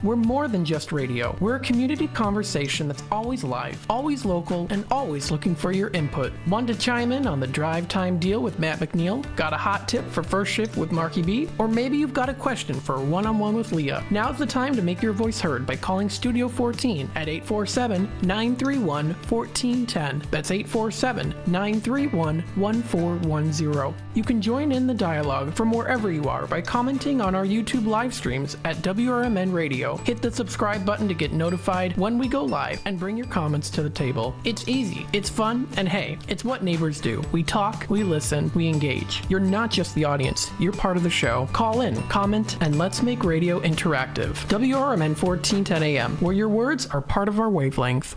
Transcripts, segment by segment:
We're more than just radio. We're a community conversation that's always live, always local, and always looking for your input. Want to chime in on the drive time deal with Matt McNeil? Got a hot tip for first shift with Marky B? Or maybe you've got a question for a one-on-one with Leah. Now's the time to make your voice heard by calling Studio 14 at 847-931-1410. That's 847-931-1410. You can join in the dialogue from wherever you are by commenting on our YouTube live streams at WRMN Radio. Hit the subscribe button to get notified when we go live and bring your comments to the table. It's easy, it's fun, and hey, it's what neighbors do. We talk, we listen, we engage. You're not just the audience, you're part of the show. Call in, comment, and let's make radio interactive. WRMN 1410 AM, where your words are part of our wavelength.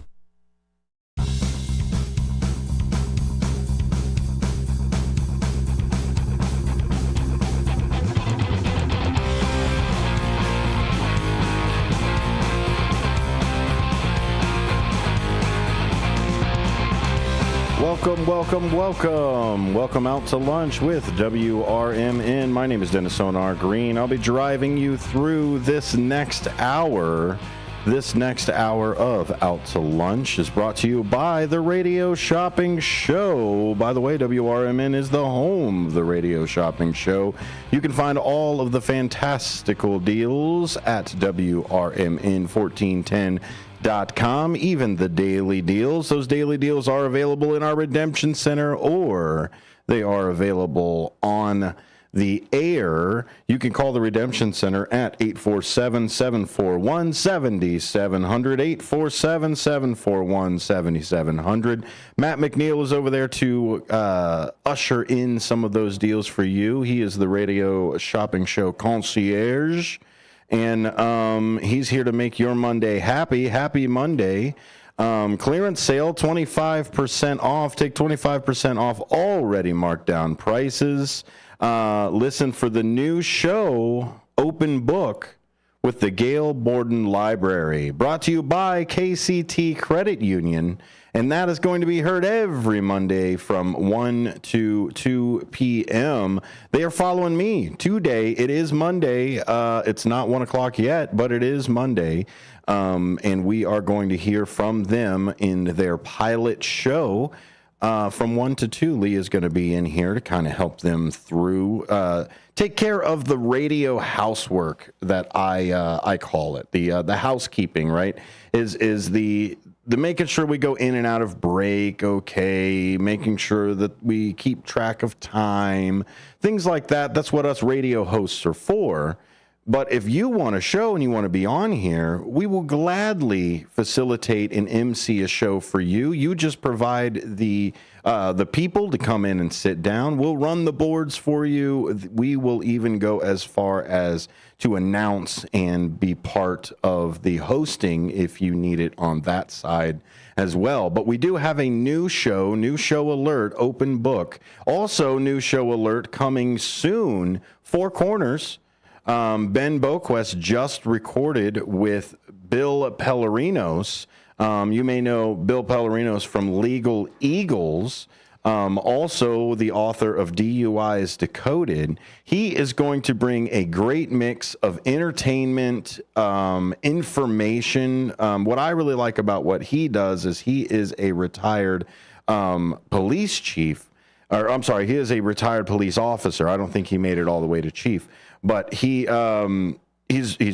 Welcome out to lunch with WRMN. My name is Dennis Sonar Green. I'll be driving you through this next hour. This next hour of Out to Lunch is brought to you by the Radio Shopping Show. By the way, WRMN is the home of the Radio Shopping Show. You can find all of the fantastical deals at WRMN1410.com, even the daily deals. Those daily deals are available in our Redemption Center, or they are available on the air. You can call the Redemption Center at 847-741-7700, 847-741-7700. Matt McNeil is over there to usher in some of those deals for you. He is the Radio Shopping Show concierge. And he's here to make your Monday happy. Happy Monday. Clearance sale, 25% off. Take 25% off already marked down prices. Listen for the new show, Open Book, with the Gail Borden Library. Brought to you by KCT Credit Union. And that is going to be heard every Monday from 1 to 2 p.m. They are following me today. It is Monday. It's not 1 o'clock yet, but it is Monday. And we are going to hear from them in their pilot show. From 1 to 2, Lee is going to be in here to kind of help them through, take care of the radio housework that I call it. The housekeeping, right, is the making sure we go in and out of break, okay, making sure that we keep track of time, things like that. That's what us radio hosts are for. But if you want a show and you want to be on here, we will gladly facilitate and MC a show for you. You just provide the people to come in and sit down. We'll run the boards for you. We will even go as far as to announce and be part of the hosting if you need it on that side as well. But we do have a new show alert, Open Book. Also, new show alert coming soon, Four Corners. Ben Boquist just recorded with Bill Pellerinos. You may know Bill Pellerinos from Legal Eagles, also the author of DUIs Decoded. He is going to bring a great mix of entertainment, information. What I really like about what he does is he is a retired police chief. Or I'm sorry, he is a retired police officer. I don't think he made it all the way to chief. But he's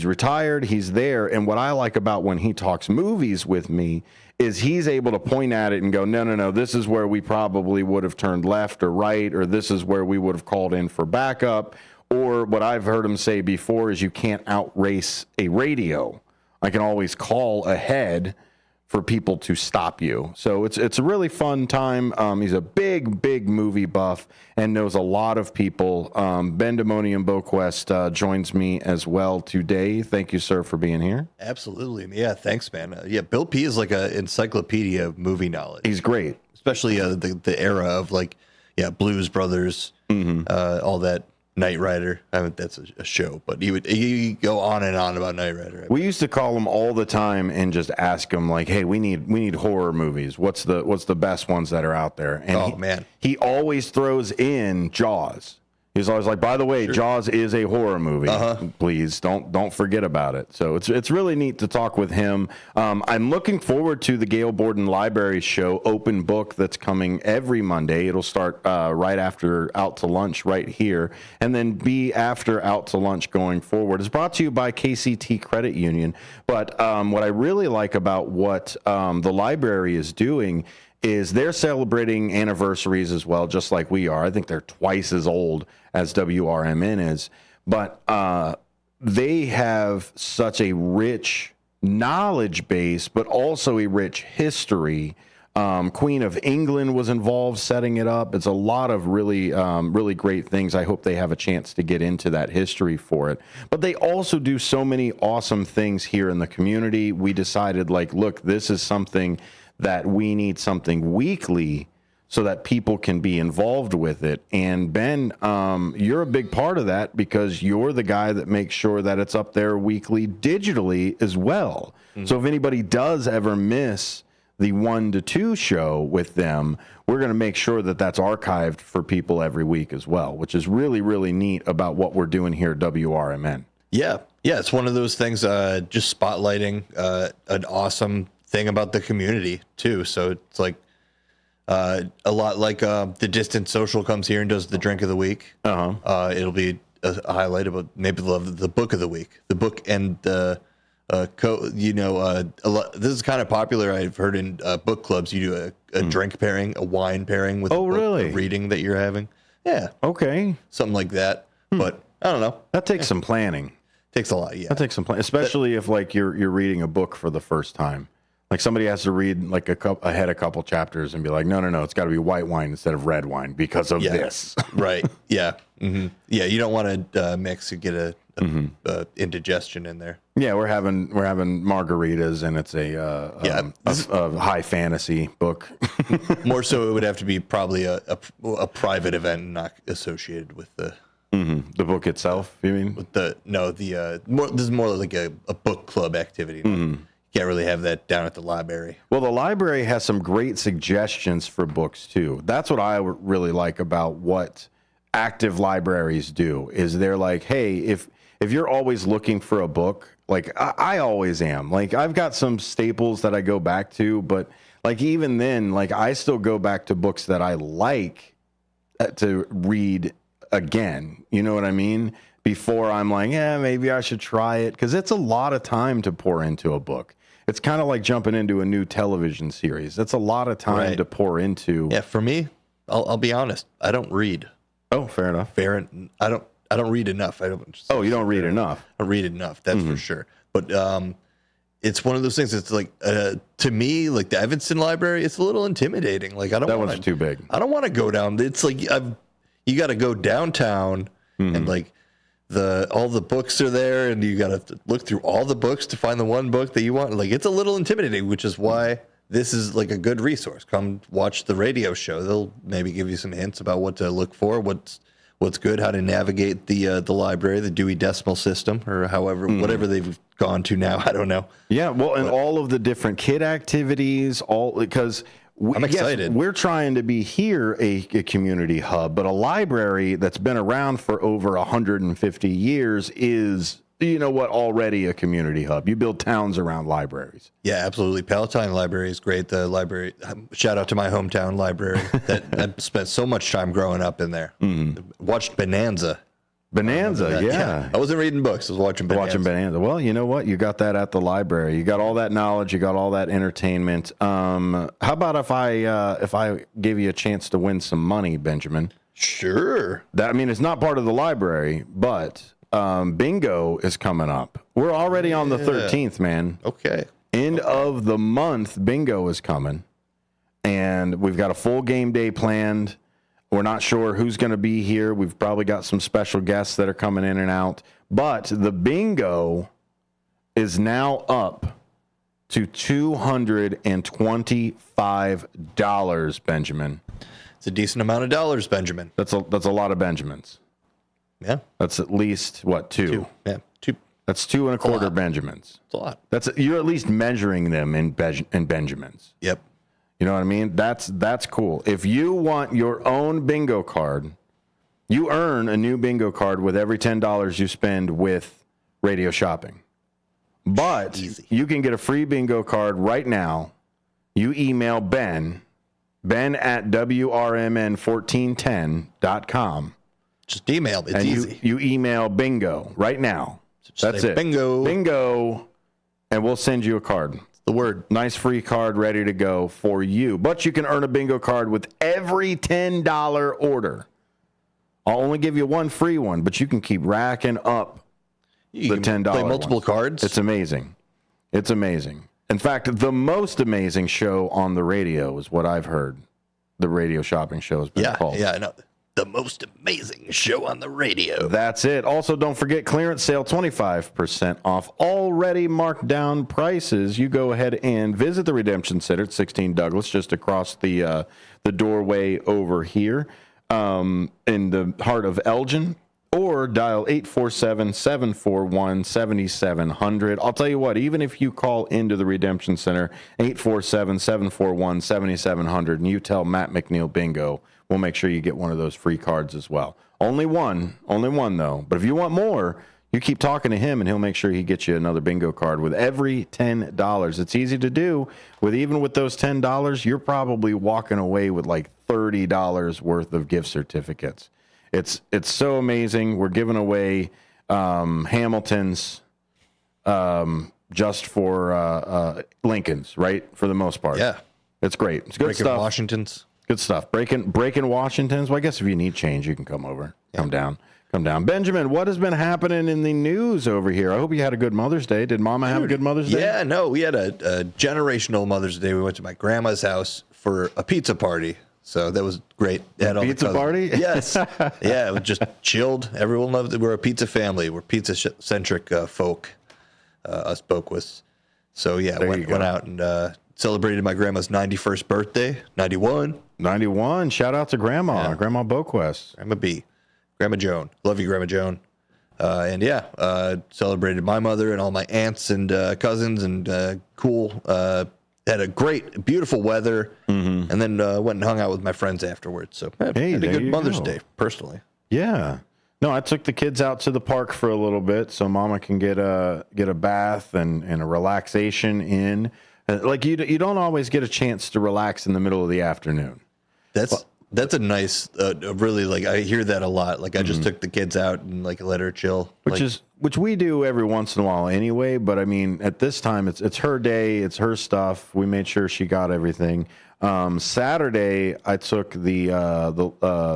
retired, he's there, and what I like about when he talks movies with me is he's able to point at it and go, no, this is where we probably would have turned left or right, or this is where we would have called in for backup, or what I've heard him say before is you can't outrace a radio. I can always call ahead for people to stop you. So it's a really fun time. He's a big movie buff and knows a lot of people. Ben Demonium Boquist joins me as well today. Thank you, sir, for being here. Absolutely. Yeah, thanks, man. Bill P is like an encyclopedia of movie knowledge. He's great. Especially the era of Blues Brothers, all that. Knight Rider. I mean, that's a show, but he go on and on about Knight Rider. We used to call him all the time and just ask him like, "Hey, we need horror movies. What's the best ones that are out there?" And man, he always throws in Jaws. He's always like, by the way, Jaws is a horror movie. Please don't forget about it. So it's really neat to talk with him. I'm looking forward to the Gail Borden Library show, Open Book, that's coming every Monday. It'll start right after Out to Lunch right here, and then be after Out to Lunch going forward. It's brought to you by KCT Credit Union. But what I really like about what the library is doing is they're celebrating anniversaries as well, just like we are. I think they're twice as old as WRMN is. But they have such a rich knowledge base, but also a rich history. Queen of England was involved setting it up. It's a lot of really, really great things. I hope they have a chance to get into that history for it. But they also do so many awesome things here in the community. We decided, like, look, this is something that we need something weekly so that people can be involved with it. And Ben, you're a big part of that because you're the guy that makes sure that it's up there weekly digitally as well. So if anybody does ever miss the 1 to 2 show with them, we're going to make sure that that's archived for people every week as well, which is really, really neat about what we're doing here at WRMN. Yeah, it's one of those things, just spotlighting an awesome thing about the community too. So it's like a lot like the Distant Social comes here and does the drink of the week. It'll be a highlight about maybe the book of the week, the book and the this is kind of popular. I've heard in book clubs you do a drink pairing, a wine pairing with really? a reading that you're having. Yeah, Okay, something like that. But I don't know. that takes some planning. Takes a lot. Yeah, That takes some planning, especially if like you're reading a book for the first time. Like somebody has to read like a couple chapters and be like, no, it's got to be white wine instead of red wine because of this. Right. Yeah. Yeah. You don't want to mix and get a indigestion in there. Yeah, we're having margaritas, and it's a high fantasy book. More so, it would have to be probably a private event, not associated with the book itself. You mean? With this is more like a book club activity. Can't really have that down at the library. Well, the library has some great suggestions for books too. That's what I really like about what active libraries do. Is they're like, hey, if you're always looking for a book, like I always am. Like I've got some staples that I go back to, but like even then, like I still go back to books that I like to read again. You know what I mean? Before I'm like, maybe I should try it, because it's a lot of time to pour into a book. It's kind of like jumping into a new television series. That's a lot of time to pour into. Yeah, for me, I'll be honest. I don't read. Oh, fair enough. I don't read enough. Oh, you don't read enough. I read enough. That's for sure. But it's one of those things. It's like to me, like the Evanston Library, it's a little intimidating. Like I don't. That one's too big. I don't want to go down. It's like you got to go downtown and like. All the books are there, and you got to look through all the books to find the one book that you want. Like it's a little intimidating, which is why this is like a good resource. Come watch the radio show; they'll maybe give you some hints about what to look for, what's good, how to navigate the library, the Dewey Decimal System, or however whatever they've gone to now. I don't know. Yeah, well, and all of the different kid activities, because. I'm excited. Yes, we're trying to be here a community hub, but a library that's been around for over 150 years is, already a community hub. You build towns around libraries. Yeah, absolutely. Palatine Library is great. The library, shout out to my hometown library. I spent so much time growing up in there. Watched Bonanza. Yeah. I wasn't reading books. I was watching Bonanza. Well, you know what? You got that at the library. You got all that knowledge. You got all that entertainment. How about if I gave you a chance to win some money, Benjamin? Sure. It's not part of the library, but bingo is coming up. We're already on the 13th, man. Okay. End of the month, bingo is coming. And we've got a full game day planned. We're not sure who's going to be here. We've probably got some special guests that are coming in and out. But the bingo is now up to $225, Benjamin. It's a decent amount of dollars, Benjamin. That's a lot of Benjamins. Yeah. That's at least, what, two? Yeah, two. That's 2.25 Benjamins. It's a lot. You're at least measuring them in Benjamins. Yep. You know what I mean? That's cool. If you want your own bingo card, You earn a new bingo card with every $10 you spend with radio shopping. But you can get a free bingo card right now. You email Ben at WRMN1410.com. Just email. It's easy. You email bingo right now. That's it. Bingo. Bingo. And we'll send you a card. It's the word. Nice free card ready to go for you. But you can earn a bingo card with every $10 order. I'll only give you one free one, but you can keep racking up the $10 play multiple ones. cards. It's amazing. It's amazing. In fact, the most amazing show on the radio is what I've heard. The radio shopping show has been called. Yeah, I know. The most amazing show on the radio. That's it. Also, don't forget clearance sale, 25% off already marked down prices. You go ahead and visit the Redemption Center at 16 Douglas, just across the doorway over here in the heart of Elgin. Or dial 847-741-7700. I'll tell you what, even if you call into the Redemption Center, 847-741-7700, and you tell Matt McNeil Bingo, we'll make sure you get one of those free cards as well. Only one though. But if you want more, you keep talking to him, and he'll make sure he gets you another bingo card with every $10. It's easy to do. Even with those $10, you're probably walking away with like $30 worth of gift certificates. It's so amazing. We're giving away Hamiltons just for Lincolns, right? For the most part. Yeah. It's great. It's good Breaking stuff. Washingtons. Good stuff. Breaking Washingtons. Well, I guess if you need change, you can come over. Yeah. Come down. Benjamin, what has been happening in the news over here? I hope you had a good Mother's Day. Did Mama have a good Mother's Day? Yeah, no. We had a generational Mother's Day. We went to my grandma's house for a pizza party. So that was great. Pizza party? Yes. Yeah, it was just chilled. Everyone loved it. We're a pizza family. We're pizza-centric folk, us Boquist. So, yeah, went out and celebrated my grandma's 91st birthday, 91. 91. Shout out to Grandma, Grandma Boquist. Grandma B. Grandma Joan. Love you, Grandma Joan. Celebrated my mother and all my aunts and cousins and cool. Had a great, beautiful weather, and then went and hung out with my friends afterwards. So had a good Mother's Day, personally. Yeah. No, I took the kids out to the park for a little bit so Mama can get a bath and a relaxation in. Like you don't always get a chance to relax in the middle of the afternoon. That's a nice, really, like, I hear that a lot. Like, I just took the kids out and, like, let her chill. Which we do every once in a while anyway, but I mean, at this time, it's her day, it's her stuff. We made sure she got everything. Saturday, I took the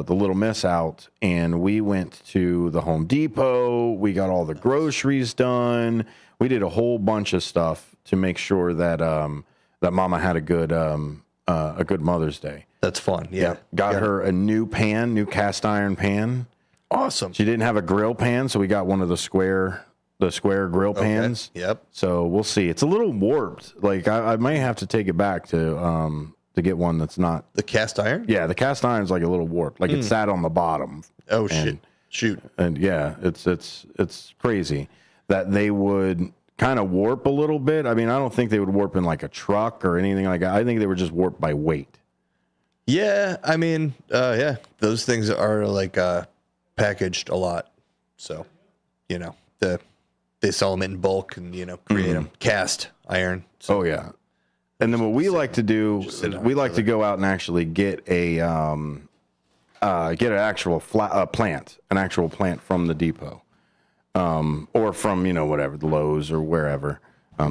little miss out, and we went to the Home Depot. We got all the groceries done. We did a whole bunch of stuff to make sure that that Mama had a good Mother's Day. That's fun. Yeah. Got her a new cast iron pan. Awesome. She didn't have a grill pan, so we got one of the square grill pans. Yep. So we'll see. It's a little warped. Like I might have to take it back to get one that's not the cast iron. Yeah, the cast iron's like a little warped. Like it sat on the bottom. Oh shoot. And yeah, it's crazy that they would kind of warp a little bit. I mean, I don't think they would warp in like a truck or anything like that. I think they were just warped by weight. Yeah, I mean, those things are like packaged a lot, so they sell them in bulk and create them cast iron. So. Oh yeah, and then what we like to do is we like to go out and actually get an actual plant from the depot, or from whatever, the Lowe's or wherever.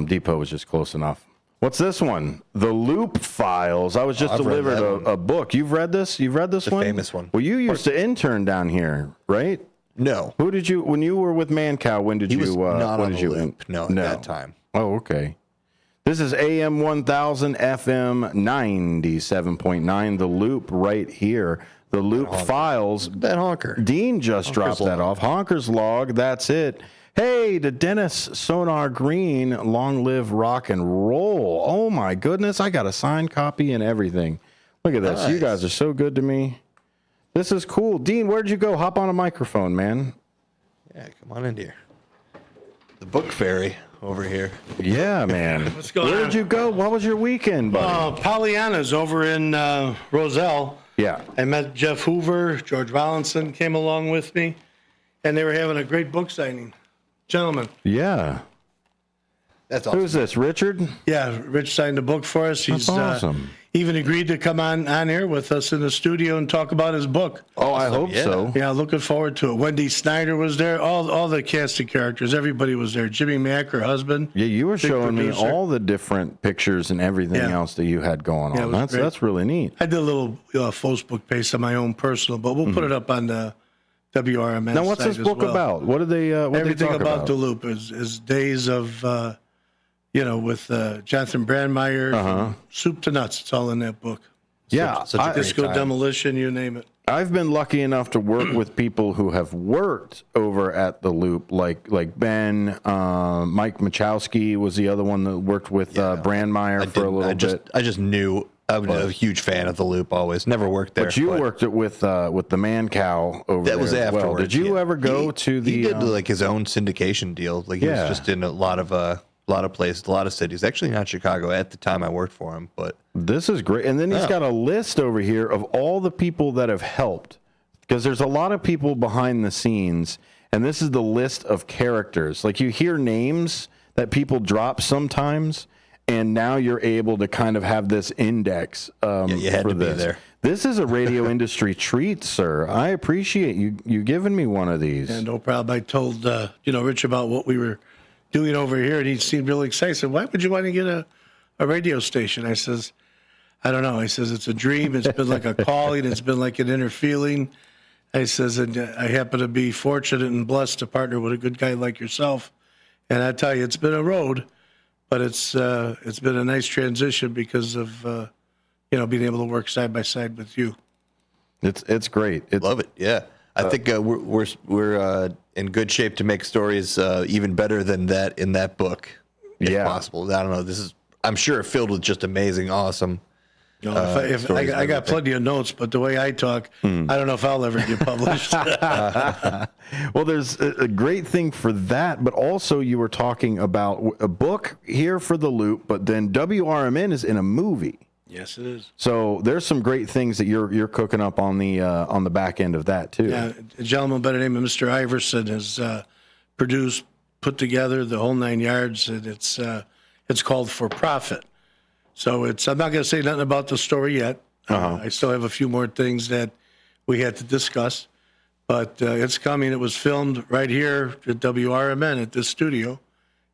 Depot is just close enough. What's this one? The Loop Files. I was just delivered a book. You've read this? You've read this one? The famous one. Well, you used to intern down here, right? No. Who did you, when you were with Mancow, when did he you? Was not on the Loop. No, at that time. Oh, okay. This is AM 1000, FM 97.9. The Loop right here. The Loop Files. That honker. Dean just dropped that off. Honker's Log. That's it. Hey, to Dennis Sonar Green, long live rock and roll. Oh, my goodness. I got a signed copy and everything. Look at this. Nice. You guys are so good to me. This is cool. Dean, where'd you go? Hop on a microphone, man. Yeah, come on in here. The book fairy over here. Yeah, man. What's going on? Where did you go? What was your weekend, buddy? Pollyanna's over in Roselle. Yeah. I met Jeff Hoover, George Rollinson came along with me, and they were having a great book signing. Gentlemen. Yeah. That's awesome. Who's this, Richard? Yeah, Rich signed a book for us. He's That's awesome. Even agreed to come on here with us in the studio and talk about his book. Oh, I hope so. Yeah, looking forward to it. Wendy Snyder was there. All the casting characters, everybody was there. Jimmy Mack, her husband. Yeah, you were showing me producer. all the different pictures and everything else that you had going Yeah, on. it was great. That's really neat. I did a little Facebook based on my own personal, but we'll put it up on the WRMN. Now, what's site this as book well. about? What do they? What Everything do they talk about the Loop is days of, with Jonathan Brandmeier, from soup to nuts. It's all in that book. Yeah, Such a great Disco time. Demolition, you name it. I've been lucky enough to work with people who have worked over at the Loop, like Ben, Mike Machowski was the other one that worked with Brandmeier for a little bit. I just knew. I'm a huge fan of the Loop. Always, never worked there. But you worked it with the Man Cow over there. That was as well. afterwards. Did you ever go to the? He did like his own syndication deal. Like he was just in a lot of places, a lot of cities. Actually, not Chicago at the time I worked for him, but This is great. And then he's got a list over here of all the people that have helped, because there's a lot of people behind the scenes, and this is the list of characters. Like you hear names that people drop sometimes, and now you're able to kind of have this index you had for to be this. there. This is a radio industry treat, sir. I appreciate you giving me one of these. And no problem. I told Rich about what we were doing over here, and he seemed really excited. I said, "Why would you want to get a radio station?" I says, "I don't know." I says, "It's a dream. It's been like a calling. It's been like an inner feeling." I says, "And I happen to be fortunate and blessed to partner with a good guy like yourself. And I tell you, it's been a road, but it's been a nice transition because of being able to work side by side with you." It's great. love it. Yeah, I think we're in good shape to make stories even better than that in that book, if possible. I don't know. I'm sure filled with just amazing, awesome. If I got plenty of notes, but the way I talk, I don't know if I'll ever get published. Well, there's a great thing for that, but also you were talking about a book here for the Loop, but then WRMN is in a movie. Yes, it is. So there's some great things that you're cooking up on the back end of that too. Yeah, a gentleman by the name of Mr. Iverson has produced, put together the whole 9 yards, and it's called For Profit. So I'm not going to say nothing about the story yet. I still have a few more things that we had to discuss, but it's coming. It was filmed right here at WRMN at this studio,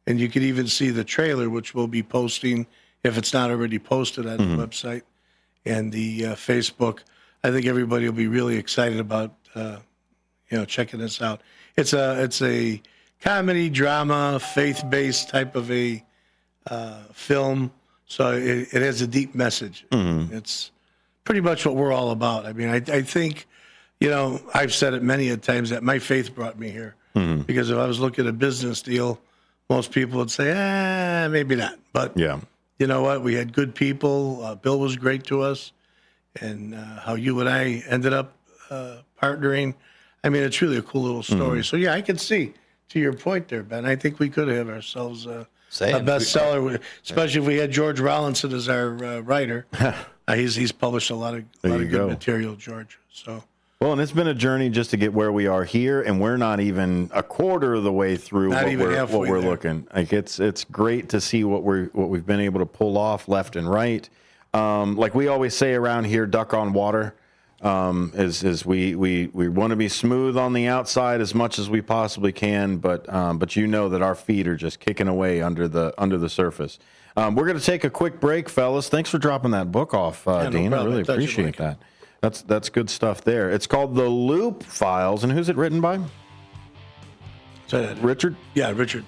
and you can even see the trailer, which we'll be posting if it's not already posted on the website and the Facebook. I think everybody will be really excited about checking this out. It's a comedy, drama, faith-based type of a film. So it has a deep message. It's pretty much what we're all about. I mean, I think, I've said it many a times that my faith brought me here. Because if I was looking at a business deal, most people would say, maybe not. But you know what? We had good people. Bill was great to us. And how you and I ended up partnering. I mean, it's really a cool little story. So, yeah, I can see, to your point there, Ben, I think we could have ourselves a bestseller, especially if we had George Rollinson as our writer. He's published a lot of good material, George. So, well, and it's been a journey just to get where we are here, and we're not even a quarter of the way through what we're looking. Like it's great to see what we've been able to pull off left and right. Like we always say around here, duck on water. Is we want to be smooth on the outside as much as we possibly can, but that our feet are just kicking away under the surface. We're going to take a quick break, fellas. Thanks for dropping that book off, Dean. I really appreciate that. That's good stuff there. It's called The Loop Files, and who's it written by? Richard? Yeah, Richard.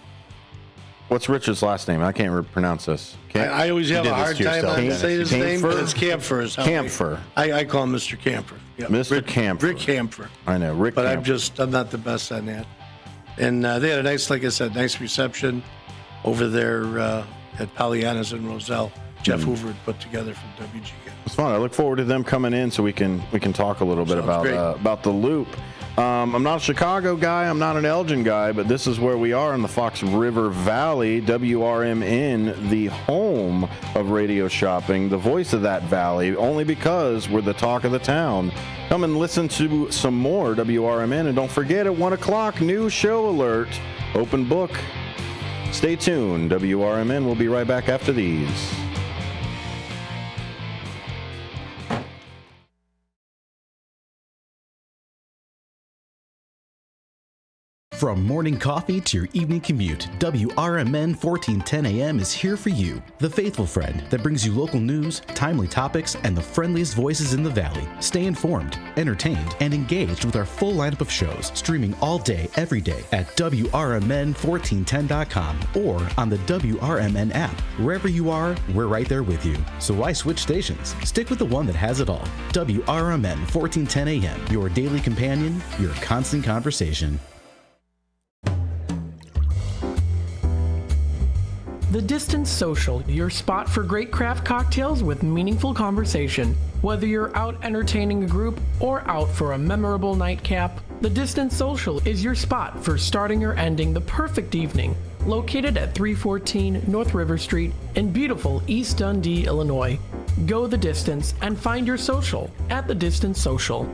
What's Richard's last name? I can't pronounce this. I always have a hard time saying his name, but it's Camphor. Camphor. I call him Mr. Camphor. Yeah. Mr. Camphor. Rick Camphor. I know, Rick but Camphor. I'm not the best on that. And they had a nice reception over there at Pollyanna's in Roselle. Jeff Hoover had put together from WGN. It's fun. I look forward to them coming in so we can talk a little bit about the Loop. I'm not a Chicago guy. I'm not an Elgin guy, but this is where we are in the Fox River Valley. WRMN, the home of radio shopping, the voice of that valley, only because we're the talk of the town. Come and listen to some more WRMN, and don't forget at 1 o'clock, new show alert, open book. Stay tuned. WRMN will be right back after these. From morning coffee to your evening commute, WRMN 1410 AM is here for you. The faithful friend that brings you local news, timely topics, and the friendliest voices in the Valley. Stay informed, entertained, and engaged with our full lineup of shows, streaming all day, every day at WRMN1410.com or on the WRMN app. Wherever you are, we're right there with you. So why switch stations? Stick with the one that has it all. WRMN 1410 AM, your daily companion, your constant conversation. The Distance Social, your spot for great craft cocktails with meaningful conversation. Whether you're out entertaining a group or out for a memorable nightcap, The Distance Social is your spot for starting or ending the perfect evening. Located at 314 North River Street in beautiful East Dundee, Illinois. Go the distance and find your social at The Distance Social.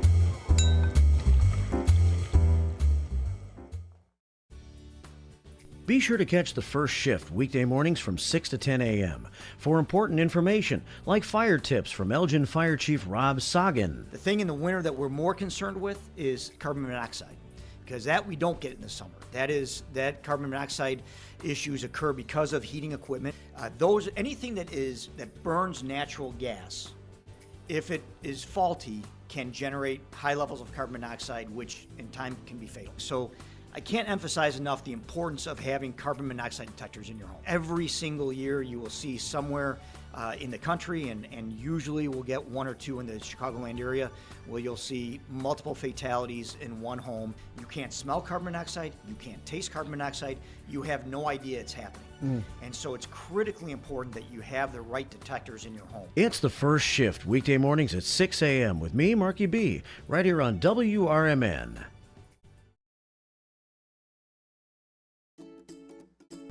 Be sure to catch the first shift weekday mornings from 6 to 10 a.m. for important information like fire tips from Elgin Fire Chief Rob Sagan. The thing in the winter that we're more concerned with is carbon monoxide, because that we don't get in the summer. That carbon monoxide issues occur because of heating equipment. Anything that burns natural gas, if it is faulty, can generate high levels of carbon monoxide, which in time can be fatal. So I can't emphasize enough the importance of having carbon monoxide detectors in your home. Every single year you will see somewhere in the country, and usually we'll get one or two in the Chicagoland area, where you'll see multiple fatalities in one home. You can't smell carbon monoxide, you can't taste carbon monoxide, you have no idea it's happening. And so it's critically important that you have the right detectors in your home. It's the first shift weekday mornings at 6 a.m. with me, Marky B, right here on WRMN.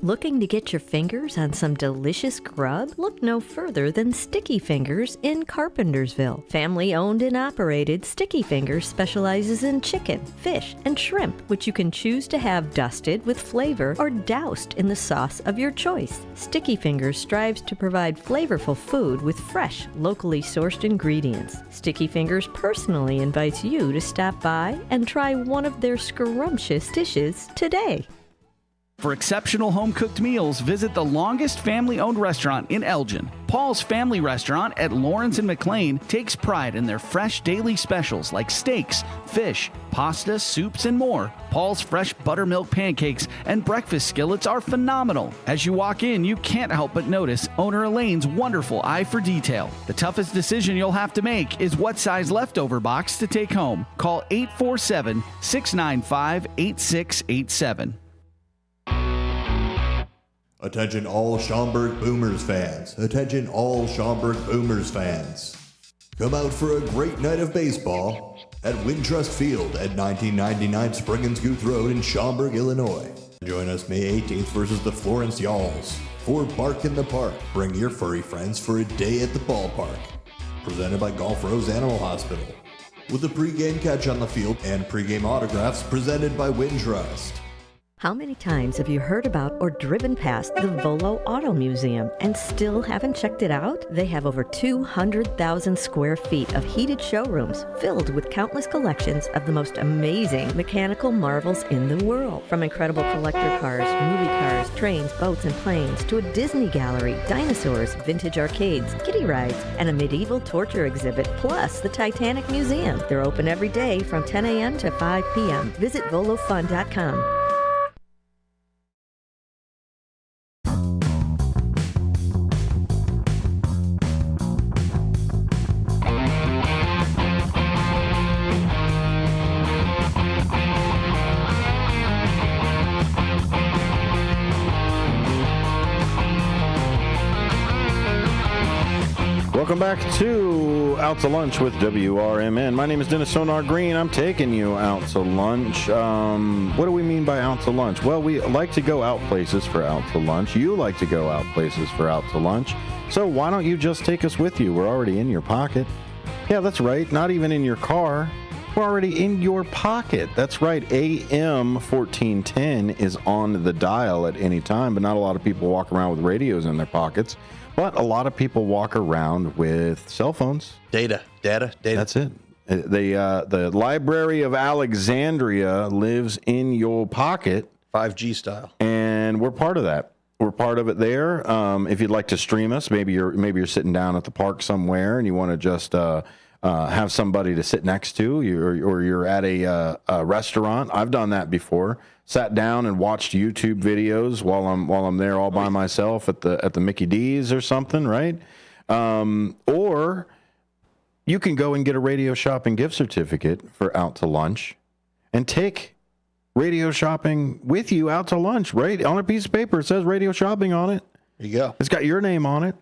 Looking to get your fingers on some delicious grub? Look no further than Sticky Fingers in Carpentersville. Family owned and operated, Sticky Fingers specializes in chicken, fish, and shrimp, which you can choose to have dusted with flavor or doused in the sauce of your choice. Sticky Fingers strives to provide flavorful food with fresh, locally sourced ingredients. Sticky Fingers personally invites you to stop by and try one of their scrumptious dishes today. For exceptional home-cooked meals, visit the longest family-owned restaurant in Elgin. Paul's Family Restaurant at Lawrence and McLean takes pride in their fresh daily specials like steaks, fish, pasta, soups, and more. Paul's fresh buttermilk pancakes and breakfast skillets are phenomenal. As you walk in, you can't help but notice owner Elaine's wonderful eye for detail. The toughest decision you'll have to make is what size leftover box to take home. Call 847-695-8687. Attention all Schaumburg Boomers fans. Attention all Schaumburg Boomers fans. Come out for a great night of baseball at Wintrust Field at 1999 Spring and Scoot Road in Schaumburg, Illinois. Join us May 18th versus the Florence Yalls for Bark in the Park. Bring your furry friends for a day at the ballpark. Presented by Golf Rose Animal Hospital. With a pregame catch on the field and pregame autographs presented by Wintrust. How many times have you heard about or driven past the Volo Auto Museum and still haven't checked it out? They have over 200,000 square feet of heated showrooms filled with countless collections of the most amazing mechanical marvels in the world. From incredible collector cars, movie cars, trains, boats, and planes, to a Disney gallery, dinosaurs, vintage arcades, kiddie rides, and a medieval torture exhibit, plus the Titanic Museum. They're open every day from 10 a.m. to 5 p.m. Visit volofun.com. Welcome back to Out to Lunch with WRMN. My name is Dennis Sonar Green. I'm taking you out to lunch. What do we mean by out to lunch? Well, we like to go out places for out to lunch. You like to go out places for out to lunch. So why don't you just take us with you? We're already in your pocket. Yeah, that's right. Not even in your car. We're already in your pocket. That's right. AM 1410 is on the dial at any time, but not a lot of people walk around with radios in their pockets. But a lot of people walk around with cell phones. Data. That's it. The Library of Alexandria lives in your pocket. 5G style. And we're part of that. We're part of it there. If you'd like to stream us, maybe you're sitting down at the park somewhere and you want to just have somebody to sit next to, or you're at a restaurant. I've done that before. Sat down and watched YouTube videos while I'm there all by myself at the Mickey D's or something, right? Or you can go and get a Radio Shopping gift certificate for out to lunch, and take Radio Shopping with you out to lunch. Right on a piece of paper, it says Radio Shopping on it. There you go. It's got your name on it.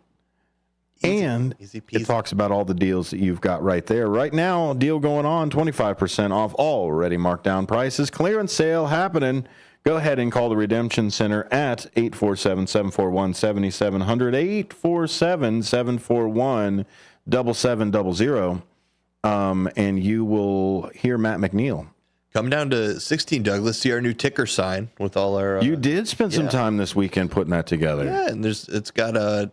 Easy peasy. It talks about all the deals that you've got right there. Right now, deal going on, 25% off already marked down prices. Clearance sale happening. Go ahead and call the Redemption Center at 847-741-7700, 847-741-7700, and you will hear Matt McNeil. Come down to 16 Douglas, see our new ticker sign with all our... you did spend some time this weekend putting that together. Yeah, and it's got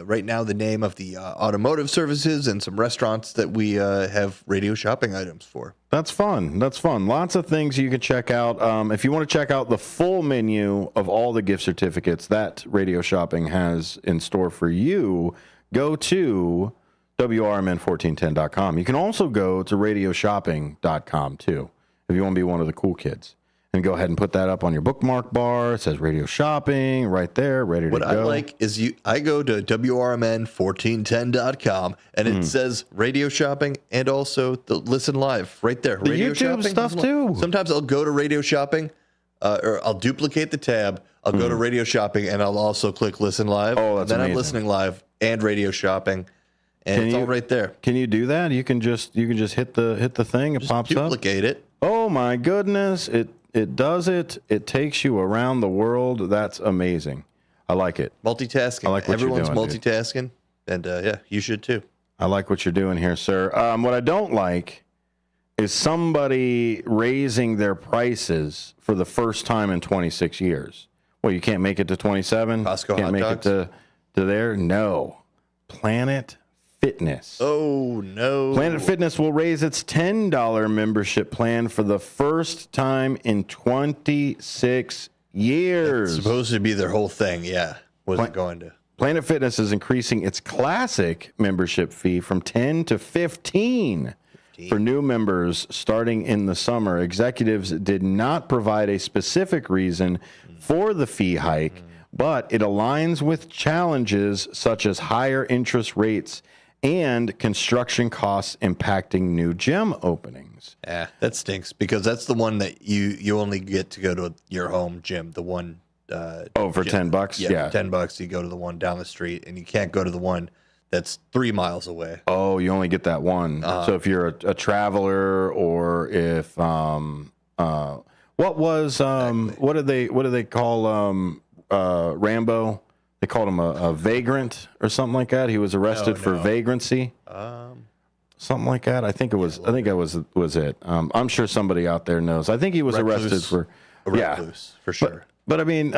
right now the name of the automotive services and some restaurants that we have Radio Shopping items for. That's fun. Lots of things you can check out. If you want to check out the full menu of all the gift certificates that Radio Shopping has in store for you, go to WRMN1410.com. You can also go to radioshopping.com too, if you want to be one of the cool kids. And go ahead and put that up on your bookmark bar. It says Radio Shopping right there, ready to go. What I like is I go to WRMN1410.com and it says Radio Shopping and also the Listen Live right there. The Radio YouTube Shopping, stuff too. Sometimes I'll go to Radio Shopping or I'll duplicate the tab. I'll go to Radio Shopping and I'll also click Listen Live. Oh, that's and then amazing. I'm listening live and Radio Shopping. And it's all right there. Can you do that? You can just hit the thing. It pops up. Duplicate it. Oh my goodness! It does it. It takes you around the world. That's amazing. I like it. Multitasking. I like what Everyone's you're doing, multitasking, and yeah, you should too. I like what you're doing here, sir. What I don't like is somebody raising their prices for the first time in 26 years. Well, you can't make it to 27. Costco can't hot make dogs? it to there. No, Planet Fitness. Oh no! Planet Fitness will raise its $10 membership plan for the first time in 26 years. It's supposed to be their whole thing. Yeah, wasn't going to. Planet Fitness is increasing its classic membership fee from 10 to 15 for new members starting in the summer. Executives did not provide a specific reason for the fee hike, but it aligns with challenges such as higher interest rates and construction costs impacting new gym openings. Yeah, that stinks because that's the one that you only get to go to your home gym. The one. For gym. $10? Yeah, for $10 you go to the one down the street, and you can't go to the one that's 3 miles away. Oh, you only get that one. So if you're a traveler, or if what do they call Rambo? They called him a vagrant or something like that. He was arrested for vagrancy. Something like that. I think it was it. I'm sure somebody out there knows. I think he was arrested for Recluse, for sure. But I mean,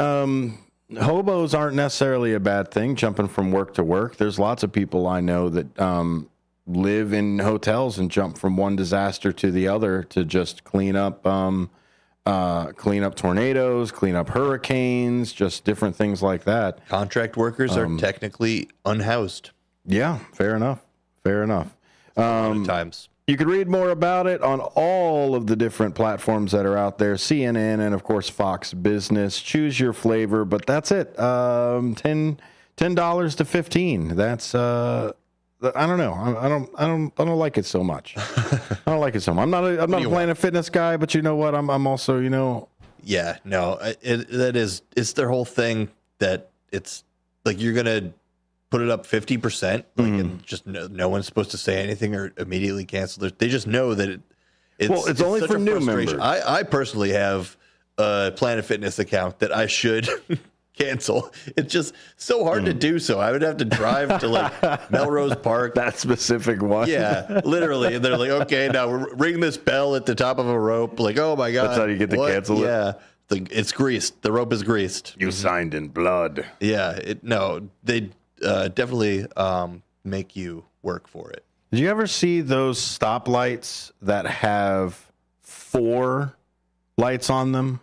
hobos aren't necessarily a bad thing, jumping from work to work. There's lots of people I know that live in hotels and jump from one disaster to the other to just clean up tornadoes, clean up hurricanes, just different things like that. Contract workers are technically unhoused. Yeah, fair enough. A lot of times. You can read more about it on all of the different platforms that are out there, CNN and, of course, Fox Business. Choose your flavor, but that's it. $10 to $15. That's I don't know. I don't like it so much. I don't like it so much. I'm not a Planet Fitness guy, but you know what? I'm also, Yeah, no, it's their whole thing that it's like you're gonna put it up 50%, and just no one's supposed to say anything or immediately cancel it. They just know that it's only such for a new frustration. members. I personally have a Planet Fitness account that I should cancel. It's just so hard to do so. I would have to drive to like Melrose Park. That specific one. Yeah, literally. And they're like, okay, now ring this bell at the top of a rope. Like, oh my God. That's how you get to cancel it? Yeah. It's greased. The rope is greased. You signed in blood. Yeah. They definitely make you work for it. Did you ever see those stoplights that have 4 lights on them?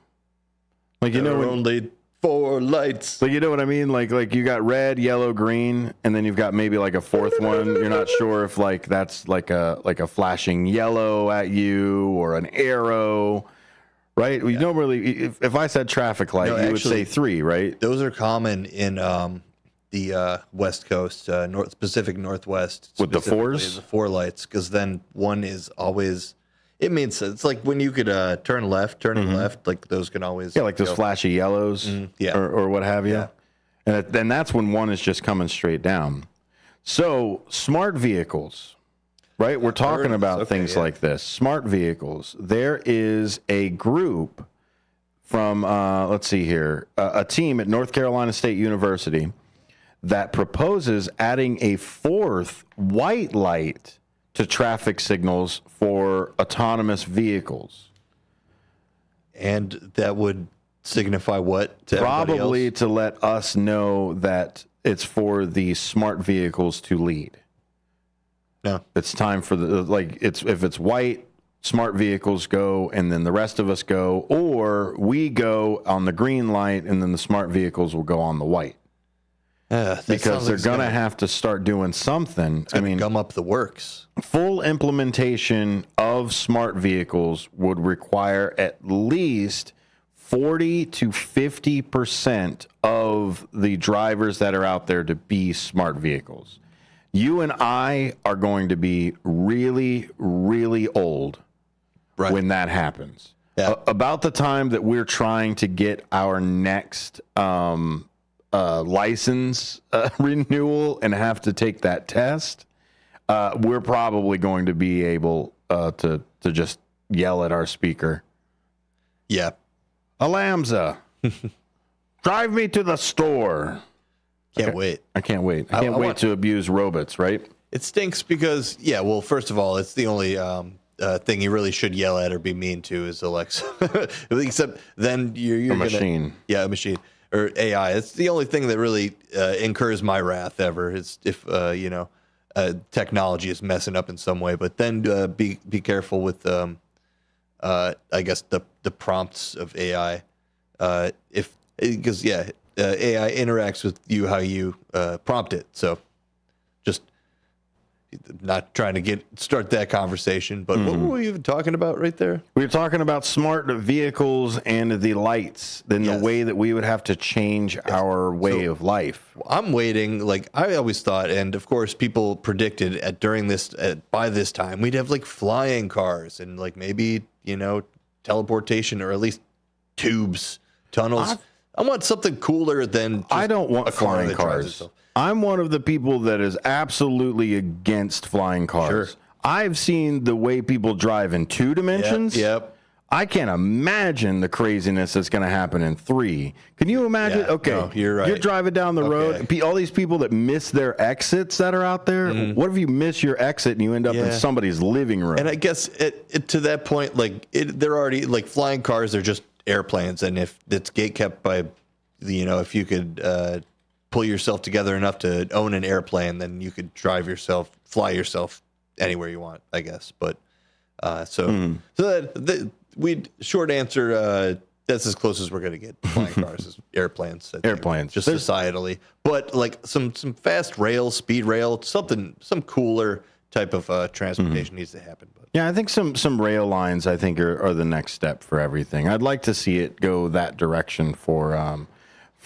Like, There are only 4 lights. So you know what I mean? Like you got red, yellow, green, and then you've got maybe like a 4th one. You're not sure if like that's like a flashing yellow at you or an arrow, right? You don't really. If I said traffic light, you would say 3, right? Those are common in the West Coast, Pacific Northwest. With the specifically, 4s? the 4 lights, because then one is always. It means it's like when you could turning left, like those can always. Yeah, like those flashy yellows, or what have you. Yeah. And then that's when one is just coming straight down. So smart vehicles, right? We're talking about things like this. Smart vehicles. There is a group from, let's see here, a team at North Carolina State University that proposes adding a 4th white light to traffic signals for autonomous vehicles. And that would signify what to Probably to let us know that it's for the smart vehicles to lead. No. It's time for if it's white, smart vehicles go, and then the rest of us go, or we go on the green light, and then the smart vehicles will go on the white. Because they're going to have to start doing something. I mean, gum up the works. Full implementation of smart vehicles would require at least 40 to 50% of the drivers that are out there to be smart vehicles. You and I are going to be really, really old when that happens. Yeah. About the time that we're trying to get our next license renewal and have to take that test, we're probably going to be able to just yell at our speaker. Yeah. Alamza, drive me to the store. Can't wait. I can't wait. I can't wait to abuse robots, right? It stinks because, well, first of all, it's the only thing you really should yell at or be mean to is Alexa. Except then you're a machine. A machine. Or AI. It's the only thing that really incurs my wrath ever. Is if technology is messing up in some way. But then be careful with I guess the prompts of AI. Because AI interacts with you how you prompt it. So just not trying to start that conversation, but what were we even talking about right there? We were talking about smart vehicles and the lights, then the way that we would have to change our way of life. I'm waiting, like I always thought, and of course people predicted by this time we'd have like flying cars and like maybe, teleportation or at least tubes, tunnels. I want something cooler than I don't want flying cars. I'm one of the people that is absolutely against flying cars. Sure. I've seen the way people drive in 2 dimensions. Yep. I can't imagine the craziness that's going to happen in 3. Can you imagine? Yeah, okay, no, you're right. You're driving down the road. All these people that miss their exits that are out there. What if you miss your exit and you end up in somebody's living room? And I guess to that point, they're already like flying cars are just airplanes, and if it's gate kept by, if you could pull yourself together enough to own an airplane, then you could fly yourself anywhere you want, I guess. But short answer, that's as close as we're going to get. Flying cars is airplanes. Airplanes. Just societally. But like some fast rail, speed rail, some cooler type of transportation needs to happen. But yeah, I think some rail lines I think are the next step for everything. I'd like to see it go that direction for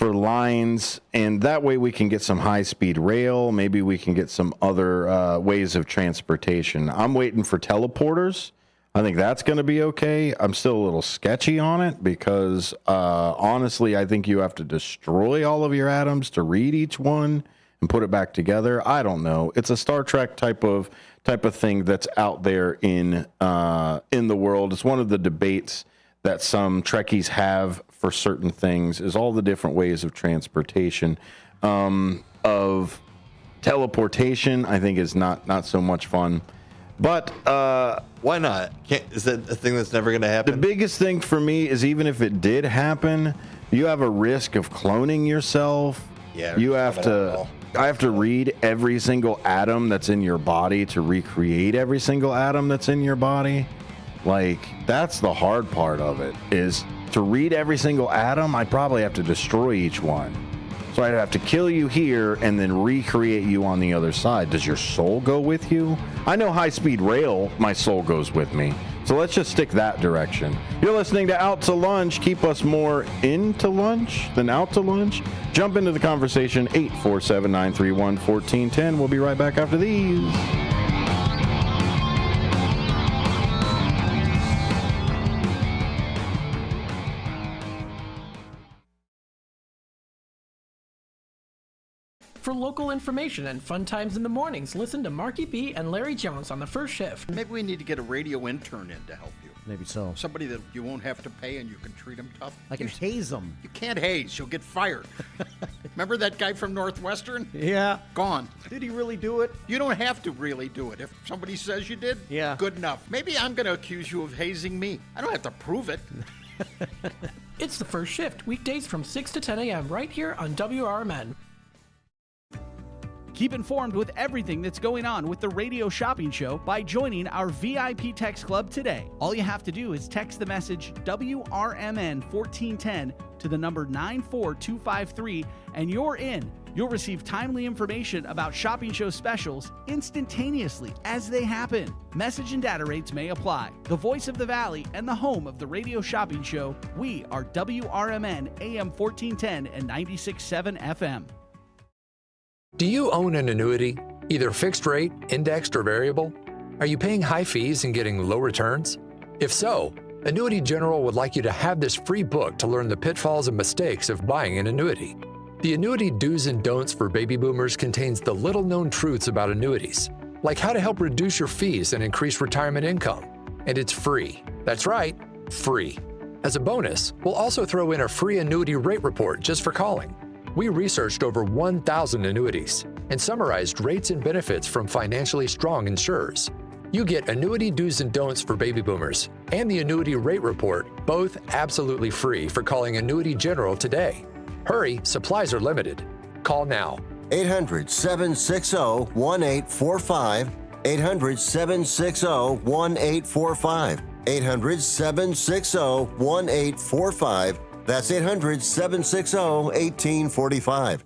lines, and that way we can get some high-speed rail. Maybe we can get some other ways of transportation. I'm waiting for teleporters. I think that's going to be okay. I'm still a little sketchy on it because, honestly, I think you have to destroy all of your atoms to read each one and put it back together. I don't know. It's a Star Trek type of thing that's out there in the world. It's one of the debates that some Trekkies have for certain things, is all the different ways of transportation. Of teleportation, I think is not so much fun. But why not? Is that a thing that's never going to happen? The biggest thing for me is, even if it did happen, you have a risk of cloning yourself. Yeah, you have to. I have to read every single atom that's in your body to recreate every single atom that's in your body. Like, that's the hard part of it, is to read every single atom. I probably have to destroy each one. So I'd have to kill you here and then recreate you on the other side. Does your soul go with you? I know high-speed rail, my soul goes with me. So let's just stick that direction. You're listening to Out to Lunch. Keep us more into lunch than out to lunch. Jump into the conversation, 847-931-1410. We'll be right back after these. For local information and fun times in the mornings, listen to Marky B and Larry Jones on the first shift. Maybe we need to get a radio intern in to help you. Maybe so. Somebody that you won't have to pay and you can treat them tough. I can haze them. You can't haze. You'll get fired. Remember that guy from Northwestern? Yeah. Gone. Did he really do it? You don't have to really do it. If somebody says you did, yeah, good enough. Maybe I'm going to accuse you of hazing me. I don't have to prove it. It's the first shift, weekdays from 6 to 10 a.m. right here on WRMN. Keep informed with everything that's going on with the Radio Shopping Show by joining our VIP Text Club today. All you have to do is text the message WRMN 1410 to the number 94253 and you're in. You'll receive timely information about shopping show specials instantaneously as they happen. Message and data rates may apply. The voice of the Valley and the home of the Radio Shopping Show, we are WRMN AM 1410 and 96.7 FM. Do you own an annuity, either fixed rate, indexed, or variable? Are you paying high fees and getting low returns? If so, Annuity General would like you to have this free book to learn the pitfalls and mistakes of buying an annuity. The Annuity Do's and Don'ts for Baby Boomers contains the little-known truths about annuities, like how to help reduce your fees and increase retirement income. And it's free. That's right, free. As a bonus, we'll also throw in a free annuity rate report just for calling. We researched over 1,000 annuities and summarized rates and benefits from financially strong insurers. You get Annuity Do's and Don'ts for Baby Boomers and the Annuity Rate Report, both absolutely free, for calling Annuity General today. Hurry, supplies are limited. Call now. 800-760-1845. 800-760-1845. 800-760-1845. That's 800-760-1845.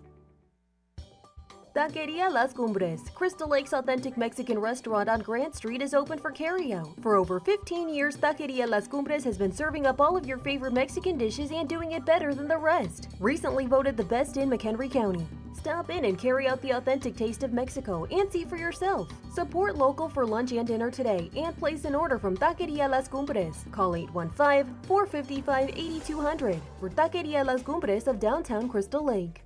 Taqueria Las Cumbres, Crystal Lake's authentic Mexican restaurant on Grant Street, is open for carryout. For over 15 years, Taqueria Las Cumbres has been serving up all of your favorite Mexican dishes and doing it better than the rest. Recently voted the best in McHenry County. Stop in and carry out the authentic taste of Mexico and see for yourself. Support local for lunch and dinner today and place an order from Taqueria Las Cumbres. Call 815-455-8200 for Taqueria Las Cumbres of downtown Crystal Lake.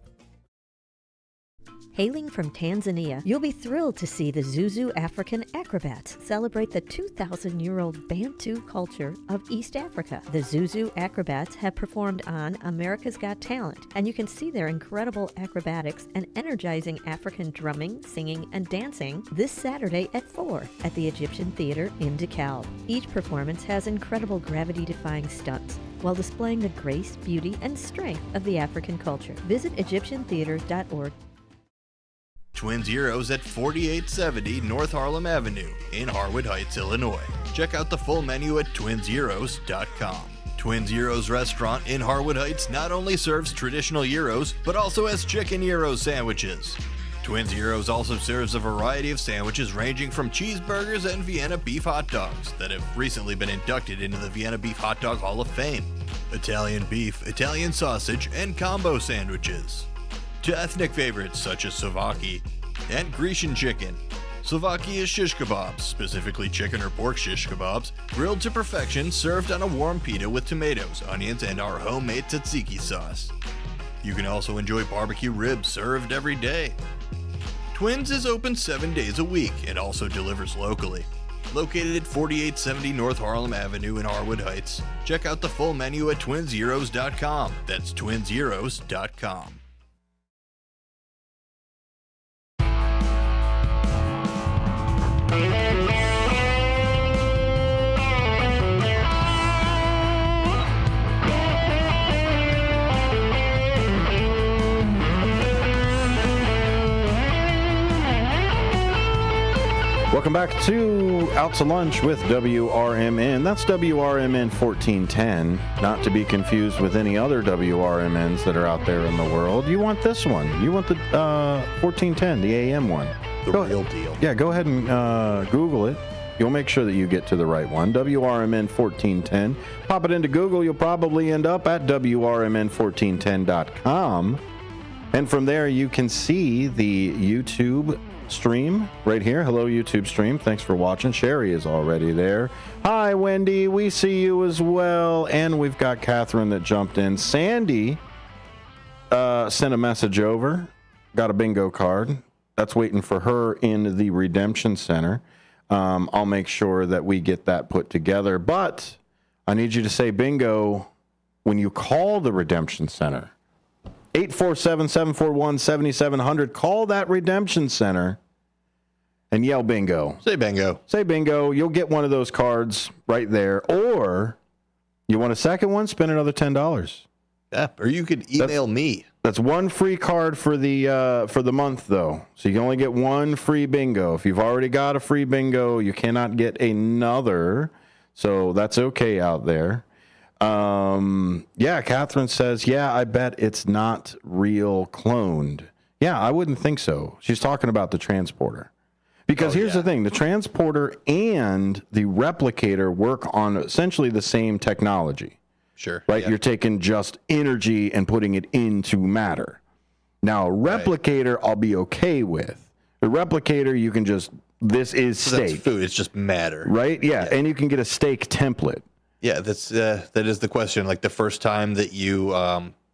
Hailing from Tanzania, you'll be thrilled to see the Zuzu African acrobats celebrate the 2,000-year-old Bantu culture of East Africa. The Zuzu acrobats have performed on America's Got Talent, and you can see their incredible acrobatics and energizing African drumming, singing, and dancing this Saturday at 4 at the Egyptian Theater in DeKalb. Each performance has incredible gravity-defying stunts while displaying the grace, beauty, and strength of the African culture. Visit EgyptianTheater.org. Twin Zeros at 4870 North Harlem Avenue in Harwood Heights, Illinois. Check out the full menu at twinzeros.com. Twin Zeros Restaurant in Harwood Heights not only serves traditional gyros, but also has chicken gyro sandwiches. Twin Zeros also serves a variety of sandwiches ranging from cheeseburgers and Vienna beef hot dogs that have recently been inducted into the Vienna Beef Hot Dog Hall of Fame. Italian beef, Italian sausage, and combo sandwiches. To ethnic favorites such as Slovaki and Grecian chicken. Slovaki is shish kebabs, specifically chicken or pork shish kebabs, grilled to perfection, served on a warm pita with tomatoes, onions, and our homemade tzatziki sauce. You can also enjoy barbecue ribs served every day. Twins is open 7 days a week and also delivers locally. Located at 4870 North Harlem Avenue in Harwood Heights. Check out the full menu at twinzeros.com. That's twinzeros.com. Welcome back to Out to Lunch with WRMN. That's WRMN 1410, not to be confused with any other WRMNs that are out there in the world. You want this one. You want the 1410, the AM one. The real deal. Yeah, go ahead and Google it. You'll make sure that you get to the right one. WRMN 1410. Pop it into Google. You'll probably end up at WRMN1410.com. And from there, you can see the YouTube stream right here. Hello, YouTube stream. Thanks for watching. Sherry is already there. Hi, Wendy. We see you as well. And we've got Catherine that jumped in. Sandy sent a message over. Got a bingo card. That's waiting for her in the Redemption Center. I'll make sure that we get that put together. But I need you to say bingo when you call the Redemption Center. 847-741-7700. Call that Redemption Center and yell bingo. Say bingo. Say bingo. You'll get one of those cards right there. Or you want a second one? Spend another $10. Yeah, or you could email me. That's one free card for the month, though. So you can only get one free bingo. If you've already got a free bingo, you cannot get another. So that's okay out there. Yeah, Catherine says, yeah, I bet it's not real cloned. Yeah, I wouldn't think so. She's talking about the transporter. Because here's the thing, the transporter and the replicator work on essentially the same technology. Sure. Right? Yeah. You're taking just energy and putting it into matter. Now, a replicator, I'll be okay with. The replicator, you can just, this is steak. That's food. It's just matter. Right? Yeah. And you can get a steak template. Yeah, that is the question. Like the first time that you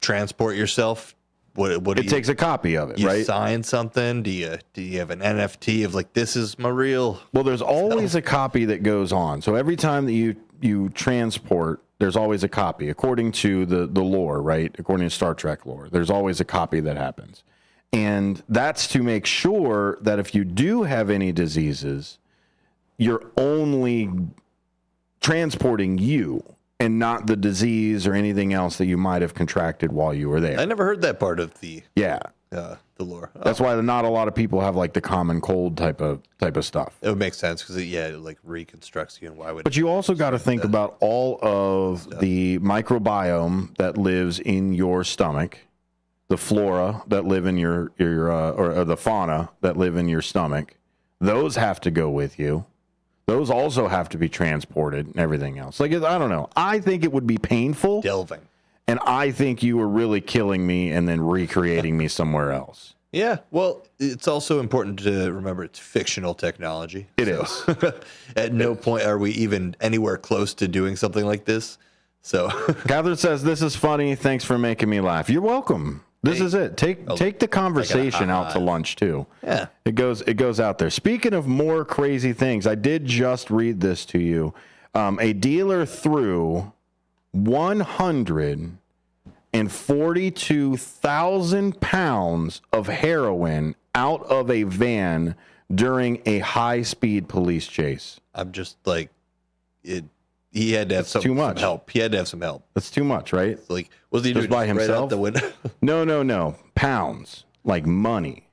transport yourself, what it takes a copy of it, you right? sign something? Do you have an NFT of like, this is my real? Well, there's always a copy that goes on. So every time that you transport, there's always a copy according to the lore, right? According to Star Trek lore, there's always a copy that happens. And that's to make sure that if you do have any diseases, you're only transporting you and not the disease or anything else that you might have contracted while you were there. I never heard that part of the the lore. That's why not a lot of people have like the common cold type of stuff. It would make sense because it like reconstructs you, and why would? But you also got to think about all of the microbiome that lives in your stomach, the flora that live in your or the fauna that live in your stomach. Those have to go with you. Those also have to be transported and everything else. Like, I don't know. I think it would be painful. Delving. And I think you were really killing me and then recreating me somewhere else. Yeah. Well, it's also important to remember it's fictional technology. It is. At no point are we even anywhere close to doing something like this. So Catherine says, this is funny. Thanks for making me laugh. You're welcome. This is it. Take the conversation out to lunch too. Yeah. It goes out there. Speaking of more crazy things, I did just read this to you. A dealer threw 142,000 pounds of heroin out of a van during a high-speed police chase. I'm just like, he had to have some help. He had to have some help. That's too much, right? Like, was he just doing by himself? Right out the window? No. Pounds, like money.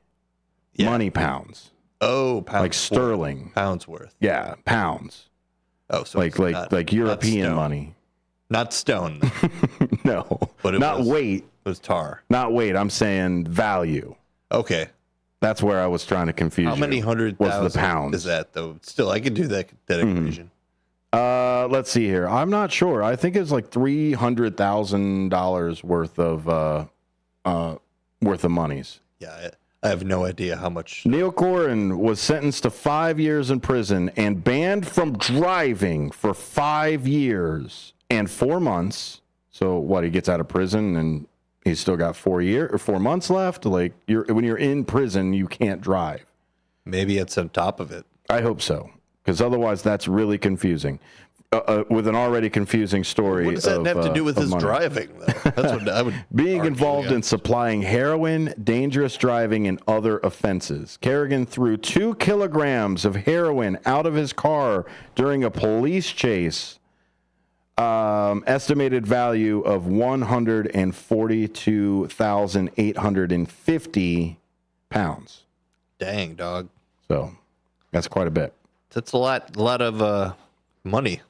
Yeah. Money pounds. Oh, pounds. Like sterling. Pounds worth. Yeah, pounds. Oh, so like European money. Not stone. No. But it not was, weight. It was tar. Not weight. I'm saying value. Okay. That's where I was trying to confuse How many 100,000 was the pounds. is that, though? Still, I could do that equation. Let's see here. I'm not sure. I think it's like $300,000 worth of monies. Yeah, I have no idea how much. Neil Corin was sentenced to 5 years in prison and banned from driving for 5 years and 4 months. So what? He gets out of prison and He's still got 4 months left. Like when you're in prison, you can't drive. Maybe it's on top of it. I hope so, because otherwise that's really confusing. With an already confusing story. What does that have to do with his driving, though? That's what I would. Being involved in supplying heroin, dangerous driving, and other offenses. Kerrigan threw 2 kilograms of heroin out of his car during a police chase. Estimated value of $142,850. Dang, dog. So that's quite a bit. That's a lot of money.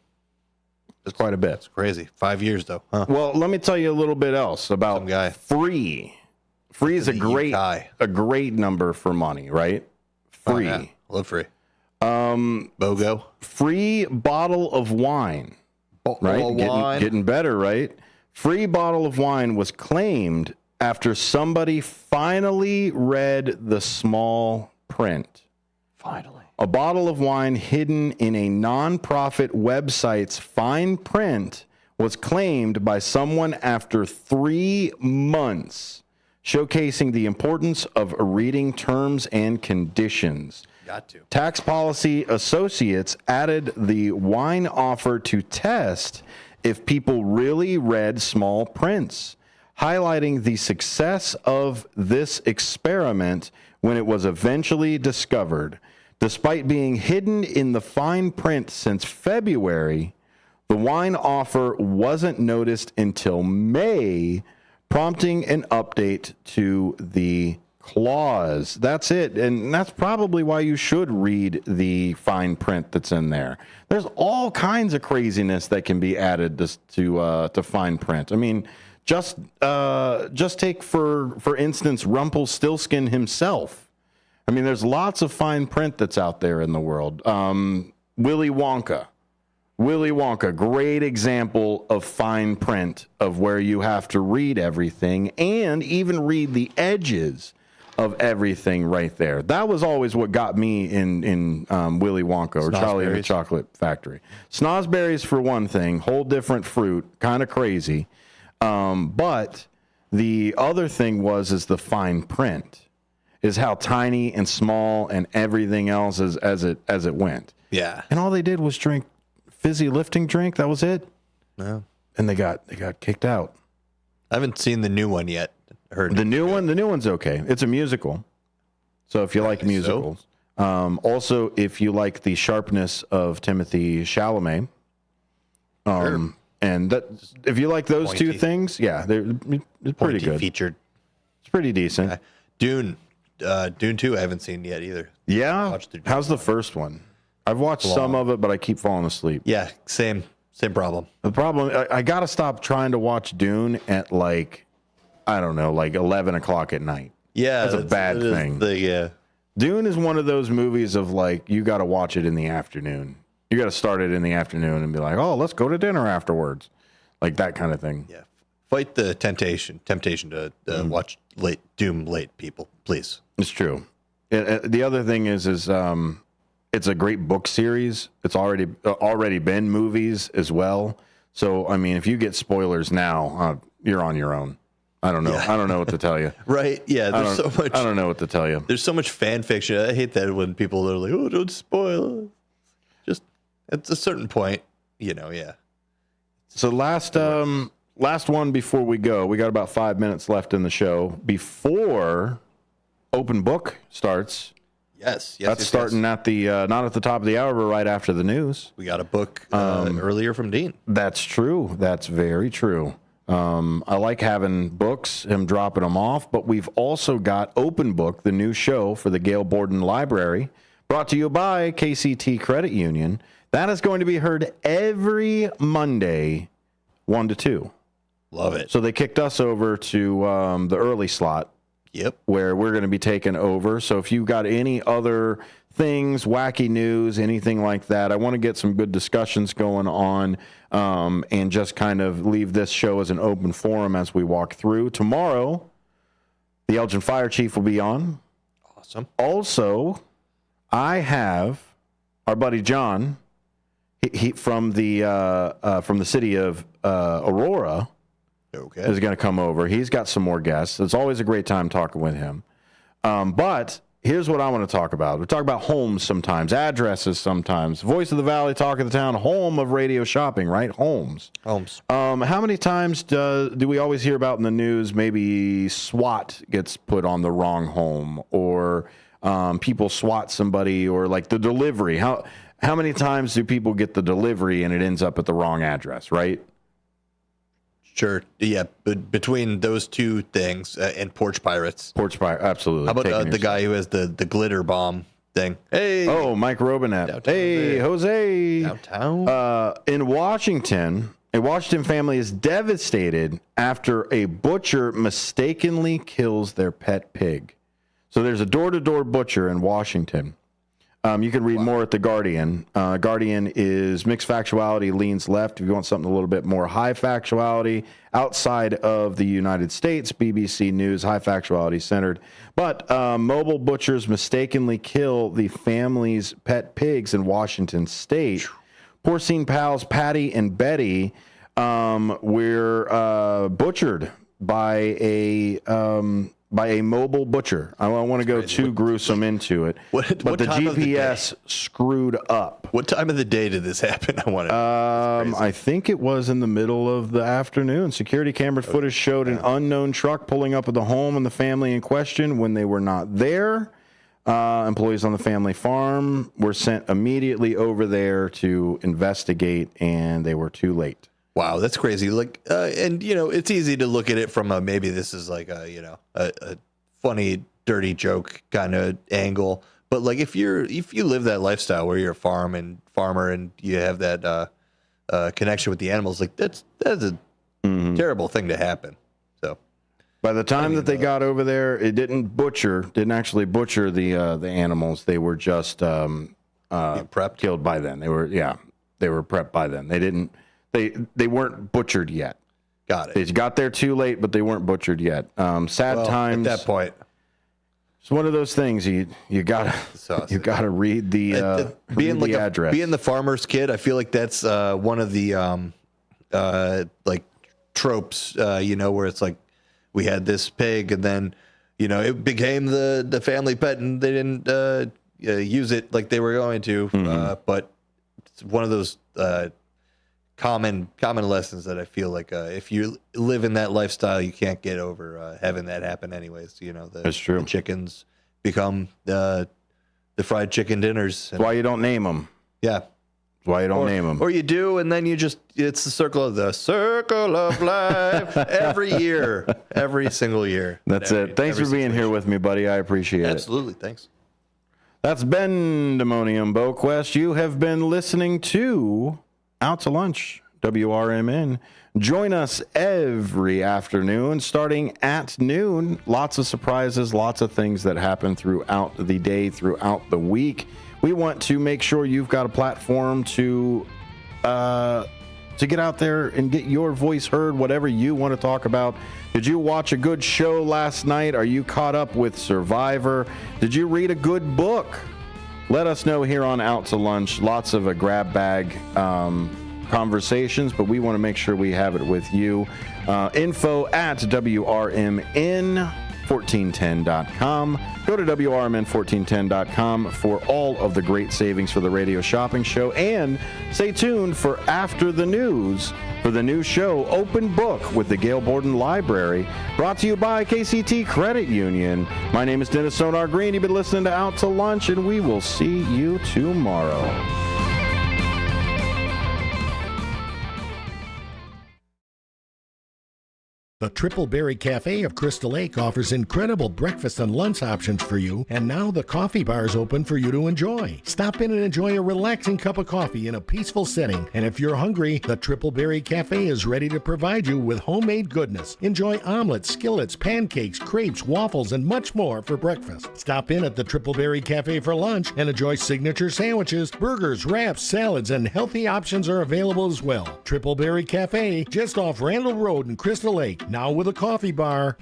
That's quite a bit. It's crazy. 5 years though. Huh? Well, let me tell you a little bit else about free. Free is a great number for money, right? Free. Oh, yeah. Love free. BOGO. Free bottle of wine. Right? Getting better, right? Free bottle of wine was claimed after somebody finally read the small print. Finally. A bottle of wine hidden in a nonprofit website's fine print was claimed by someone after 3 months, showcasing the importance of reading terms and conditions. Got to. Tax Policy Associates added the wine offer to test if people really read small prints, highlighting the success of this experiment when it was eventually discovered. Despite being hidden in the fine print since February, the wine offer wasn't noticed until May, prompting an update to the clause. That's it. And that's probably why you should read the fine print that's in there. There's all kinds of craziness that can be added to fine print. I mean, just take for instance Rumpelstiltskin himself. I mean, there's lots of fine print that's out there in the world. Willy Wonka, great example of fine print of where you have to read everything and even read the edges of everything right there. That was always what got me in Willy Wonka or Charlie and the Chocolate Factory. Snozzberries for one thing, whole different fruit, kind of crazy. But the other thing is the fine print. Is how tiny and small and everything else as it went. Yeah. And all they did was drink fizzy lifting drink. That was it. No. And they got kicked out. I haven't seen the new one yet. The new one's okay. It's a musical. So if you like musicals. Also, if you like the sharpness of Timothée Chalamet. Sure. And that if you like those Pointy. two things, yeah, it's pretty good. Featured. It's pretty decent. Dune 2 I haven't seen yet either. Yeah. How's the first one? I've watched some of it, but I keep falling asleep. Yeah, same problem. The problem, I got to stop trying to watch Dune at like 11 o'clock at night. Yeah. That's a bad thing. Dune is one of those movies of like, you got to watch it in the afternoon. You got to start it in the afternoon and be like, oh, let's go to dinner afterwards. Like that kind of thing. Yeah. Fight the temptation to watch Doom late, people, please. It's true. The other thing is it's a great book series. It's already been movies as well. So I mean, if you get spoilers now, you're on your own. I don't know. Yeah. I don't know what to tell you. Right? Yeah. There's so much. I don't know what to tell you. There's so much fan fiction. I hate that when people are like, "Oh, don't spoil it." Just at a certain point, Yeah. So last one before we go. We got about 5 minutes left in the show before open book starts. Yes. That's starting at the not at the top of the hour, but right after the news. We got a book earlier from Dean. That's true. That's very true. I like having books, him dropping them off, but we've also got Open Book, the new show for the Gail Borden Library, brought to you by KCT Credit Union. That is going to be heard every Monday, 1 to 2. Love it. So they kicked us over to the early slot. Yep. Where we're going to be taking over. So if you've got any other things, wacky news, anything like that, I want to get some good discussions going on and just kind of leave this show as an open forum as we walk through. Tomorrow, the Elgin Fire Chief will be on. Awesome. Also, I have our buddy John, he from the city of Aurora. is going to come over. He's got some more guests. It's always a great time talking with him. But here's what I want to talk about. We talk about homes sometimes, addresses sometimes. Voice of the Valley, talk of the town, home of radio shopping, right? Homes. How many times do we always hear about in the news maybe SWAT gets put on the wrong home, or people SWAT somebody, or like the delivery? How many times do people get the delivery and it ends up at the wrong address, right? Sure. Yeah. But between those two things and porch pirates. Absolutely. How about the guy who has the glitter bomb thing? Hey. Oh, Mike Robinette. Hey, Jose. Downtown. In Washington, a Washington family is devastated after a butcher mistakenly kills their pet pig. So there's a door-to-door butcher in Washington. You can read more at The Guardian. Guardian is mixed factuality, leans left. If you want something a little bit more high factuality outside of the United States, BBC News, high factuality centered. But mobile butchers mistakenly kill the family's pet pigs in Washington State. Porcine pals Patty and Betty were butchered by a mobile butcher. I don't want to go too gruesome into it, but the GPS screwed up. What time of the day did this happen? I think it was in the middle of the afternoon. Security camera footage showed an unknown truck pulling up at the home and the family in question when they were not there. Employees on the family farm were sent immediately over there to investigate, and they were too late. Wow, that's crazy. Like, and it's easy to look at it from maybe this is like a funny, dirty joke kind of angle. But like, if you live that lifestyle where you're a farmer and you have that connection with the animals, like that's a terrible thing to happen. So, by the time that they got over there, it didn't actually butcher the animals. They were just prepped, killed by then. They were prepped by then. They didn't. They weren't butchered yet. Got it. They got there too late, but they weren't butchered yet. Sad times. At that point, it's one of those things you gotta read the address. Being the farmer's kid, I feel like that's one of the like tropes. Where it's like we had this pig, and then it became the family pet, and they didn't use it like they were going to. But it's one of those common lessons that I feel like if you live in that lifestyle, you can't get over having that happen anyways. That's true. The chickens become the fried chicken dinners. That's why you don't name them. Yeah. That's why you don't name them. Or you do, and then it's the circle of life every single year. That's it. Thanks for being here with me, buddy. I appreciate it. Absolutely. Thanks. That's Ben Demonium Boquest. You have been listening to Out to Lunch, WRMN. Join us every afternoon starting at noon. Lots of surprises, lots of things that happen throughout the day, throughout the week. We want to make sure you've got a platform to get out there and get your voice heard, whatever you want to talk about. Did you watch a good show last night? Are you caught up with Survivor? Did you read a good book? Let us know here on Out to Lunch. Lots of grab bag conversations, but we want to make sure we have it with you. Info at WRMN1410.com. Go to WRMN1410.com for all of the great savings for the radio shopping show. And stay tuned for After the News for the new show, Open Book with the Gail Borden Library, brought to you by KCT Credit Union. My name is Dennis Sonar Green. You've been listening to Out to Lunch, and we will see you tomorrow. The Triple Berry Cafe of Crystal Lake offers incredible breakfast and lunch options for you, and now the coffee bar is open for you to enjoy. Stop in and enjoy a relaxing cup of coffee in a peaceful setting, and if you're hungry, the Triple Berry Cafe is ready to provide you with homemade goodness. Enjoy omelets, skillets, pancakes, crepes, waffles, and much more for breakfast. Stop in at the Triple Berry Cafe for lunch and enjoy signature sandwiches, burgers, wraps, salads, and healthy options are available as well. Triple Berry Cafe, just off Randall Road in Crystal Lake. Now with a coffee bar.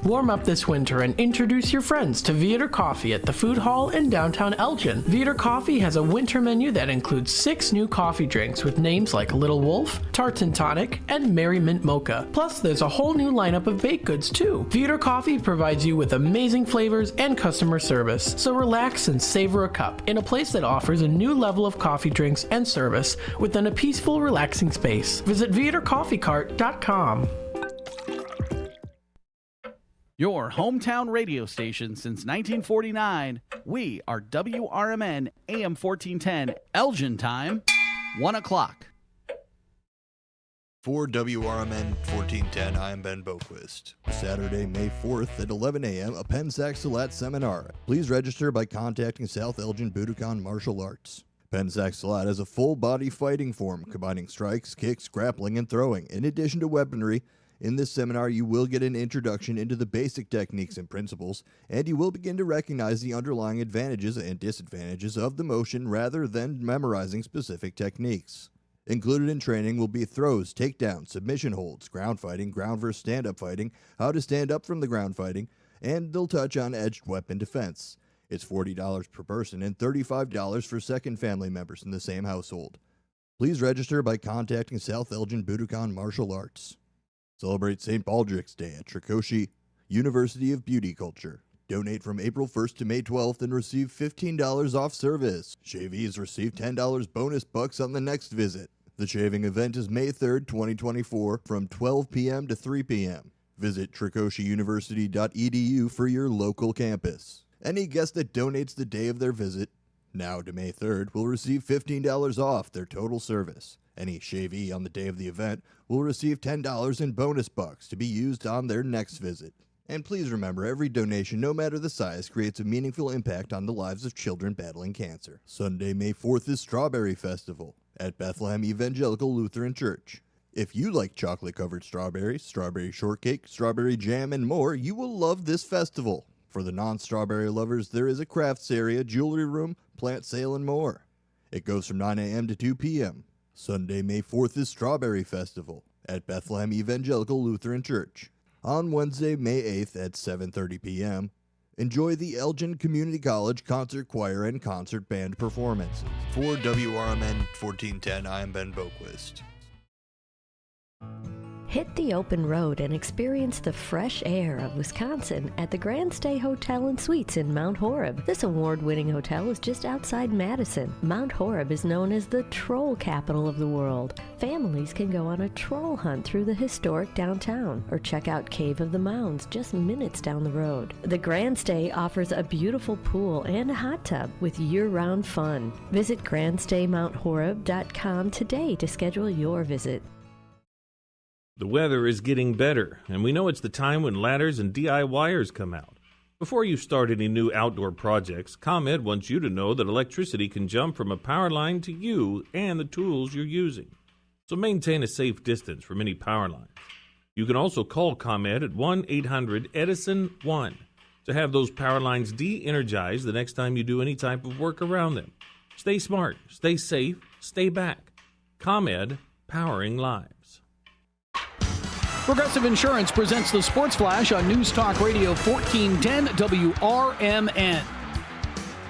Warm up this winter and introduce your friends to Viator Coffee at the Food Hall in downtown Elgin. Viator Coffee has a winter menu that includes 6 new coffee drinks with names like Little Wolf, Tartan Tonic, and Merry Mint Mocha. Plus, there's a whole new lineup of baked goods too. Viator Coffee provides you with amazing flavors and customer service, so relax and savor a cup in a place that offers a new level of coffee drinks and service within a peaceful, relaxing space. Visit ViatorCoffeeCart.com. Your hometown radio station since 1949. We are WRMN AM 1410, Elgin time, 1 o'clock. For WRMN 1410, I am Ben Boquist. Saturday, May 4th at 11 a.m., a Pensac Salat seminar. Please register by contacting South Elgin Budokan Martial Arts. Pensac Salat is a full-body fighting form combining strikes, kicks, grappling, and throwing, in addition to weaponry. In this seminar, you will get an introduction into the basic techniques and principles, and you will begin to recognize the underlying advantages and disadvantages of the motion rather than memorizing specific techniques. Included in training will be throws, takedowns, submission holds, ground fighting, ground versus stand-up fighting, how to stand up from the ground fighting, and they'll touch on edged weapon defense. It's $40 per person and $35 for second family members in the same household. Please register by contacting South Elgin Budokan Martial Arts. Celebrate St. Baldrick's Day at Trikoshi University of Beauty Culture. Donate from April 1st to May 12th and receive $15 off service. Shavees receive $10 bonus bucks on the next visit. The shaving event is May 3rd, 2024 from 12 p.m. to 3 p.m. Visit trikoshiuniversity.edu for your local campus. Any guest that donates the day of their visit, now to May 3rd, will receive $15 off their total service. Any shavee on the day of the event will receive $10 in bonus bucks to be used on their next visit. And please remember, every donation, no matter the size, creates a meaningful impact on the lives of children battling cancer. Sunday, May 4th is Strawberry Festival at Bethlehem Evangelical Lutheran Church. If you like chocolate-covered strawberries, strawberry shortcake, strawberry jam, and more, you will love this festival. For the non-strawberry lovers, there is a crafts area, jewelry room, plant sale, and more. It goes from 9 a.m. to 2 p.m. Sunday, May 4th is Strawberry Festival at Bethlehem Evangelical Lutheran Church. On Wednesday, May 8th at 7:30 p.m., enjoy the Elgin Community College Concert Choir and Concert Band performances. For WRMN 1410, I am Ben Boquist. Hit the open road and experience the fresh air of Wisconsin at the Grand Stay Hotel and Suites in Mount Horeb. This award-winning hotel is just outside Madison. Mount Horeb is known as the troll capital of the world. Families can go on a troll hunt through the historic downtown or check out Cave of the Mounds just minutes down the road. The Grand Stay offers a beautiful pool and a hot tub with year-round fun. Visit grandstaymounthoreb.com today to schedule your visit. The weather is getting better, and we know it's the time when ladders and DIYers come out. Before you start any new outdoor projects, ComEd wants you to know that electricity can jump from a power line to you and the tools you're using. So maintain a safe distance from any power lines. You can also call ComEd at 1-800-EDISON-1 to have those power lines de-energized the next time you do any type of work around them. Stay smart, stay safe, stay back. ComEd, powering lives. Progressive Insurance presents the Sports Flash on News Talk Radio 1410 WRMN.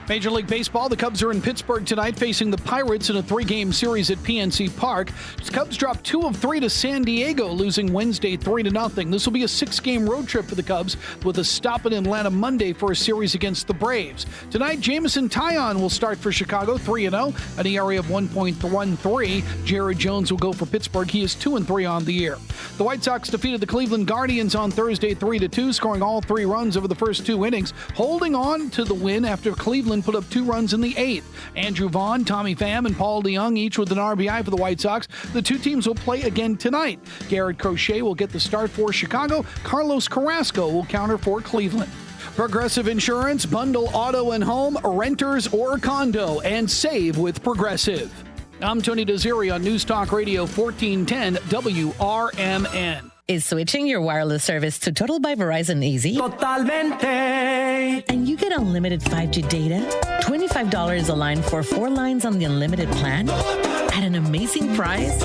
Major League Baseball, the Cubs are in Pittsburgh tonight facing the Pirates in a 3-game series at PNC Park. The Cubs dropped 2 of 3 to San Diego, losing Wednesday 3-0. This will be a 6-game road trip for the Cubs with a stop in Atlanta Monday for a series against the Braves. Tonight, Jamison Taillon will start for Chicago 3-0, an ERA of 1.13. Jared Jones will go for Pittsburgh. He is 2-3 on the year. The White Sox defeated the Cleveland Guardians on Thursday 3-2, scoring all 3 runs over the first 2 innings, holding on to the win after Cleveland put up 2 runs in the 8th. Andrew Vaughn, Tommy Pham, and Paul DeJong each with an RBI for the White Sox. The 2 teams will play again tonight. Garrett Crochet will get the start for Chicago. Carlos Carrasco will counter for Cleveland. Progressive Insurance, bundle auto and home, renters or condo, and save with Progressive. I'm Tony Desiri on News Talk Radio 1410 WRMN. Is switching your wireless service to Total by Verizon easy? Totalmente. And you get unlimited 5G data, $25 a line for 4 lines on the unlimited plan, at an amazing price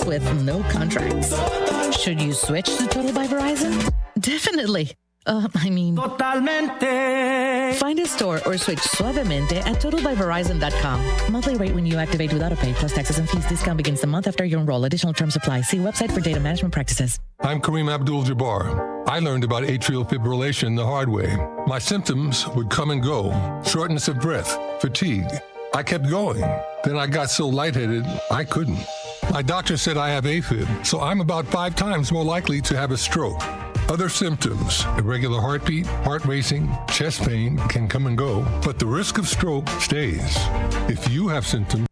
with no contracts. Should you switch to Total by Verizon? Definitely. Totalmente. Find a store or switch Suavemente at totalbyverizon.com. Monthly rate when you activate without a pay plus taxes and fees. Discount begins the month after you enroll. Additional terms apply. See website for data management practices. I'm Kareem Abdul-Jabbar. I learned about atrial fibrillation the hard way. My symptoms would come and go. Shortness of breath, fatigue. I kept going. Then I got so lightheaded, I couldn't. My doctor said I have AFib, so I'm about 5 times more likely to have a stroke. Other symptoms, irregular heartbeat, heart racing, chest pain can come and go, but the risk of stroke stays. If you have symptoms,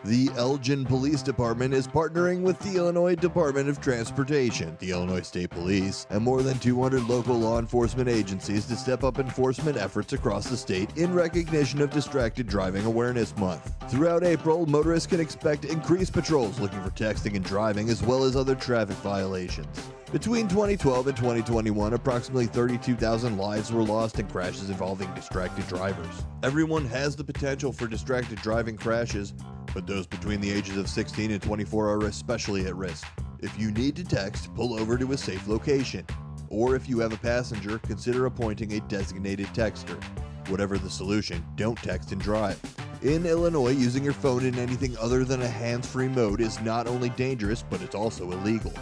The Elgin Police Department is partnering with the Illinois Department of Transportation, the Illinois State Police, and more than 200 local law enforcement agencies to step up enforcement efforts across the state in recognition of Distracted Driving Awareness Month. Throughout April, motorists can expect increased patrols looking for texting and driving as well as other traffic violations. Between 2012 and 2021, approximately 32,000 lives were lost in crashes involving distracted drivers. Everyone has the potential for distracted driving crashes, but those between the ages of 16 and 24 are especially at risk. If you need to text, pull over to a safe location. Or if you have a passenger, consider appointing a designated texter. Whatever the solution, don't text and drive. In Illinois, using your phone in anything other than a hands-free mode is not only dangerous, but it's also illegal.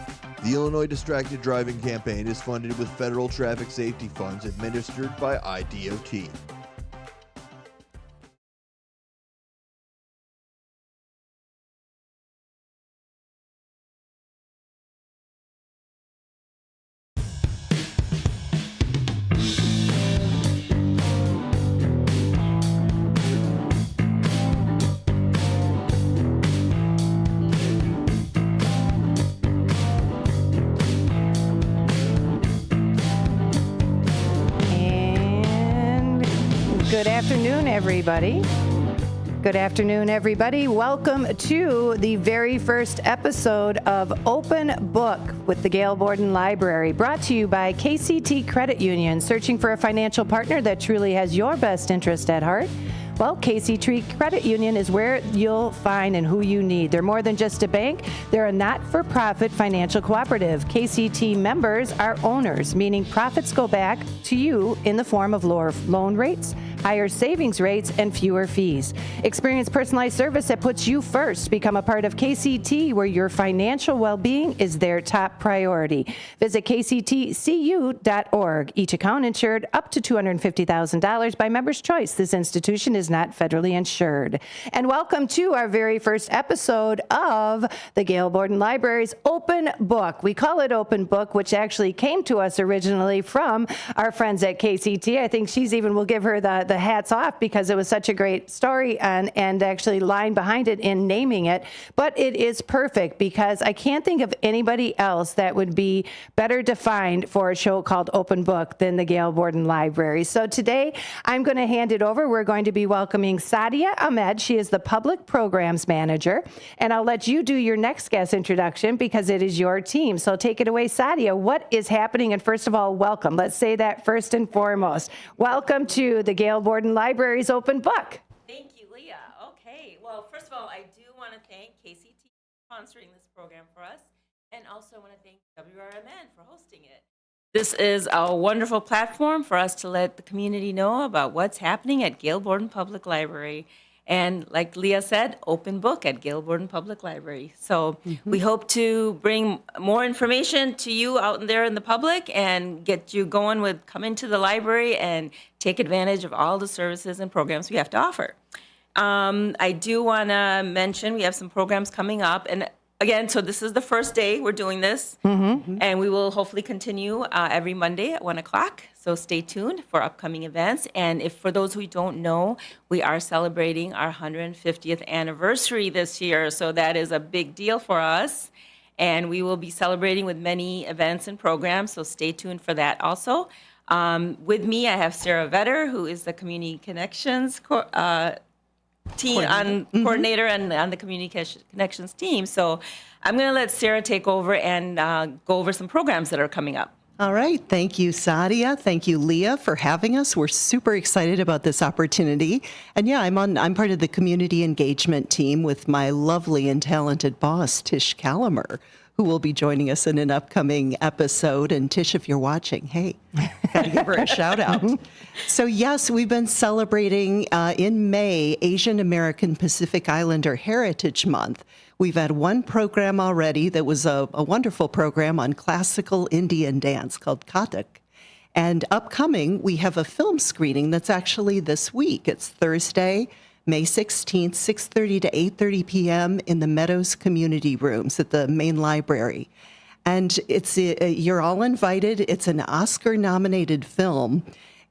The Illinois Distracted Driving Campaign is funded with federal traffic safety funds administered by IDOT. Good afternoon, everybody. Good afternoon, everybody. Welcome to the very first episode of Open Book with the Gail Borden Library, brought to you by KCT Credit Union. Searching for a financial partner that truly has your best interest at heart? Well, KCT Credit Union is where you'll find and who you need. They're more than just a bank. They're a not-for-profit financial cooperative. KCT members are owners, meaning profits go back to you in the form of lower loan rates, higher savings rates, and fewer fees. Experience personalized service that puts you first. Become a part of KCT, where your financial well-being is their top priority. Visit kctcu.org. Each account insured up to $250,000 by member's choice. This institution is not federally insured. And welcome to our very first episode of the Gail Borden Library's Open Book. We call it Open Book, which actually came to us originally from our friends at KCT. I think she's even, we'll give her the hats off because it was such a great story and actually line behind it in naming it. But it is perfect because I can't think of anybody else that would be better defined for a show called Open Book than the Gail Borden Library. So today I'm going to hand it over. We're going to be welcoming Sadia Ahmed. She is the Public Programs Manager. And I'll let you do your next guest introduction because it is your team. So take it away, Sadia. What is happening? And first of all, welcome. Let's say that first and foremost. Welcome to the Gail Borden Library's Open Book. Thank you, Leah. Okay. Well, first of all, I do want to thank KCT for sponsoring this program for us. And also want to thank WRMN for hosting it. This is a wonderful platform for us to let the community know about what's happening at Gail Borden Public Library. And like Leah said, Open Book at Gail Borden Public Library. So we hope to bring more information to you out there in the public and get you going with coming to the library and take advantage of all the services and programs we have to offer. I do want to mention we have some programs coming up. And again, so this is the first day we're doing this, and we will hopefully continue every Monday at 1 o'clock. So stay tuned for upcoming events. And if for those who don't know, we are celebrating our 150th anniversary this year. So that is a big deal for us. And we will be celebrating with many events and programs. So stay tuned for that also. With me, I have Sarah Vetter, who is the Community Connections coordinator and on the Community Connections team. So I'm going to let Sarah take over and go over some programs that are coming up. All right. Thank you, Sadia. Thank you, Leah, for having us. We're super excited about this opportunity. And yeah, I'm part of the community engagement team with my lovely and talented boss, Tish Calamer, who will be joining us in an upcoming episode. And Tish, if you're watching, hey, gotta give her a shout out. So yes, we've been celebrating in May Asian American Pacific Islander Heritage Month. We've had one program already that was a wonderful program on classical Indian dance called Kathak. And upcoming, we have a film screening that's actually this week. It's Thursday, May 16th, 6:30 to 8:30 p.m. in the Meadows Community Rooms at the main library. And you're all invited. It's an Oscar-nominated film,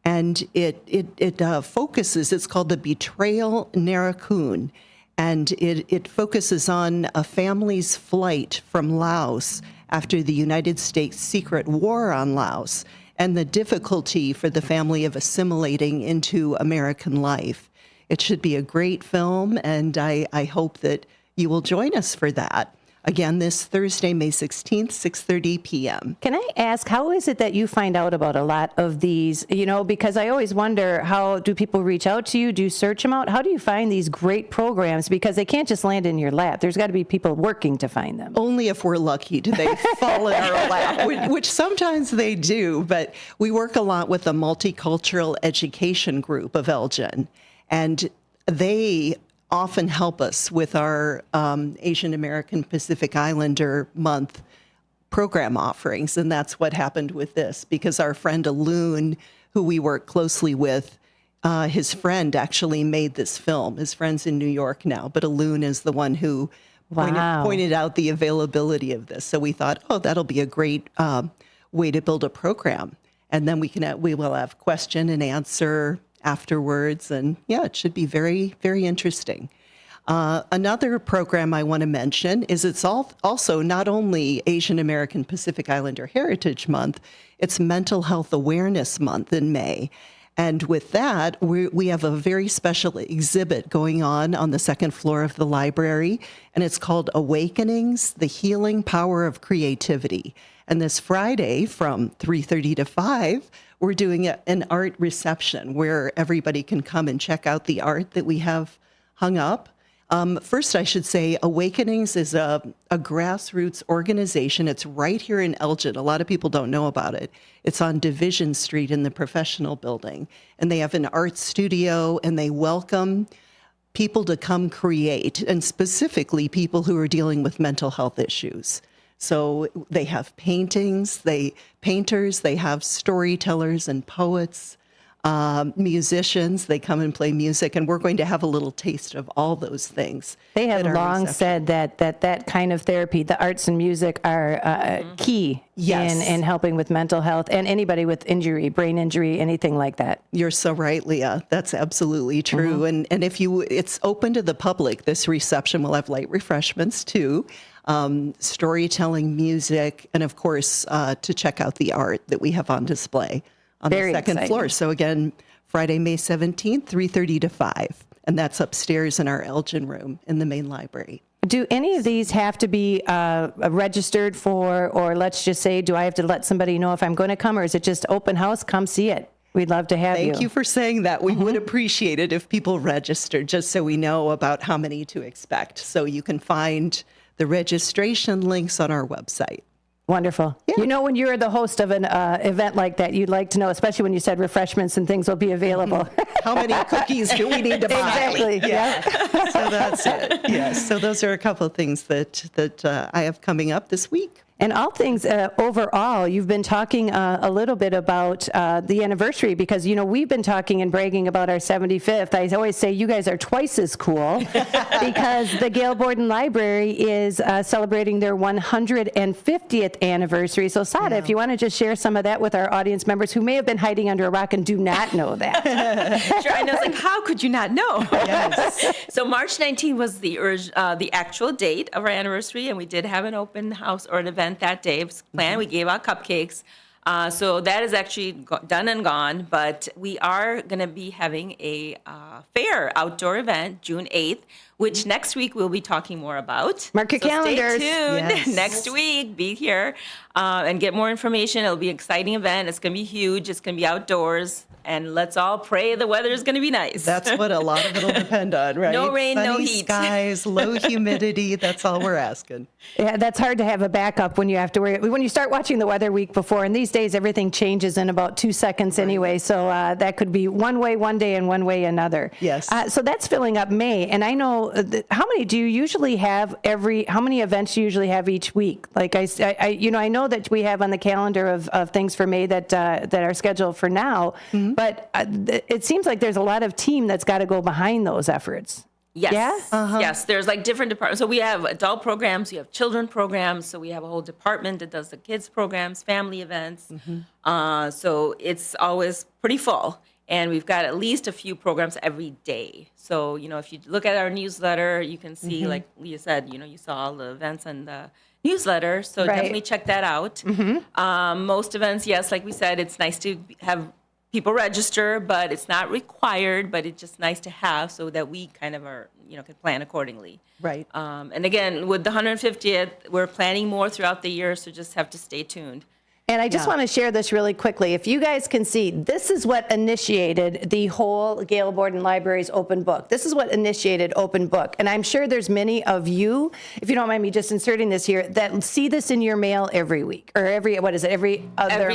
and it focuses. It's called The Betrayal Narracoon. And it focuses on a family's flight from Laos after the United States' secret war on Laos and the difficulty for the family of assimilating into American life. It should be a great film, and I hope that you will join us for that. Again, this Thursday, May 16th, 6:30 p.m. Can I ask, how is it that you find out about a lot of these? Because I always wonder, how do people reach out to you? Do you search them out? How do you find these great programs? Because they can't just land in your lap. There's got to be people working to find them. Only if we're lucky do they fall in our lap, which sometimes they do. But we work a lot with the multicultural education group of Elgin, and they often help us with our Asian American Pacific Islander Month program offerings. And that's what happened with this, because our friend Alun, who we work closely with, his friend actually made this film. His friend's in New York now, but Alun is the one who pointed out the availability of this. So we thought, that'll be a great way to build a program. And then we will have question and answer afterwards. And it should be very, very interesting. Another program I want to mention is it's also not only Asian American Pacific Islander Heritage Month, it's Mental Health Awareness Month in May. And with that, we have a very special exhibit going on the second floor of the library, and it's called Awakenings, the Healing Power of Creativity. And this Friday from 3:30 to 5, we're doing an art reception where everybody can come and check out the art that we have hung up. First, I should say Awakenings is a grassroots organization. It's right here in Elgin. A lot of people don't know about it. It's on Division Street in the professional building. And they have an art studio, and they welcome people to come create, and specifically people who are dealing with mental health issues. So they have painters, they have storytellers and poets, musicians. They come and play music, and we're going to have a little taste of all those things. They have long said that kind of therapy, the arts and music, are key in helping with mental health and anybody with injury, brain injury, anything like that. You're so right, Leah. That's absolutely true. And it's open to the public. This reception will have light refreshments too. Storytelling, music, and of course, to check out the art that we have on display on the second floor. So again, Friday, May 17th, 3:30 to 5. And that's upstairs in our Elgin room in the main library. Do any of these have to be registered for, or let's just say, do I have to let somebody know if I'm going to come, or is it just open house? Come see it. We'd love to have you. Thank you for saying that. We would appreciate it if people registered, just so we know about how many to expect. So you can find the registration links on our website. Wonderful. Yeah. When you're the host of an event like that, you'd like to know, especially when you said refreshments and things will be available. How many cookies do we need to buy? Exactly. Yeah. So that's it. Yes. So those are a couple of things that I have coming up this week. And all things overall, you've been talking a little bit about the anniversary, because, we've been talking and bragging about our 75th. I always say you guys are twice as cool because the Gail Borden Library is celebrating their 150th anniversary. So, Sada, if you want to just share some of that with our audience members who may have been hiding under a rock and do not know that. Sure. I know. It's like, how could you not know? Yes. So March 19th was the actual date of our anniversary, and we did have an open house or an event that day. It was planned. We gave out cupcakes. So that is actually done and gone, but we are going to be having a fair outdoor event June 8th, which next week we'll be talking more about. Mark your calendars. Stay tuned. Yes. Next week, be here and get more information. It'll be an exciting event. It's going to be huge. It's going to be outdoors. And let's all pray the weather is going to be nice. That's what a lot of it will depend on, right? No rain, Sunny no heat. skies, low humidity. That's all we're asking. Yeah, that's hard to have a backup when you have to worry. When you start watching the weather week before, and these days everything changes in about 2 seconds anyway, so that could be one way one day and one way another. Yes. So that's filling up May, and I know, how many do you usually have how many events do you usually have each week? Like I know that we have on the calendar of things for May that are scheduled for now, but it seems like there's a lot of team that's got to go behind those efforts. Yes. Yeah? Yes. There's like different departments. So we have adult programs, we have children programs. So we have a whole department that does the kids programs, family events. So it's always pretty full. And we've got at least a few programs every day. So, if you look at our newsletter, you can see, like Leah said, you saw all the events in the newsletter. So definitely check that out. Most events, yes, like we said, it's nice to have people register, but it's not required, but it's just nice to have so that we kind of are, can plan accordingly. Right. And again, with the 150th, we're planning more throughout the year, so just have to stay tuned. And I just want to share this really quickly. If you guys can see, this is what initiated the whole Gail Borden Library's open book. This is what initiated open book. And I'm sure there's many of you, if you don't mind me just inserting this here, that see this in your mail every week or every other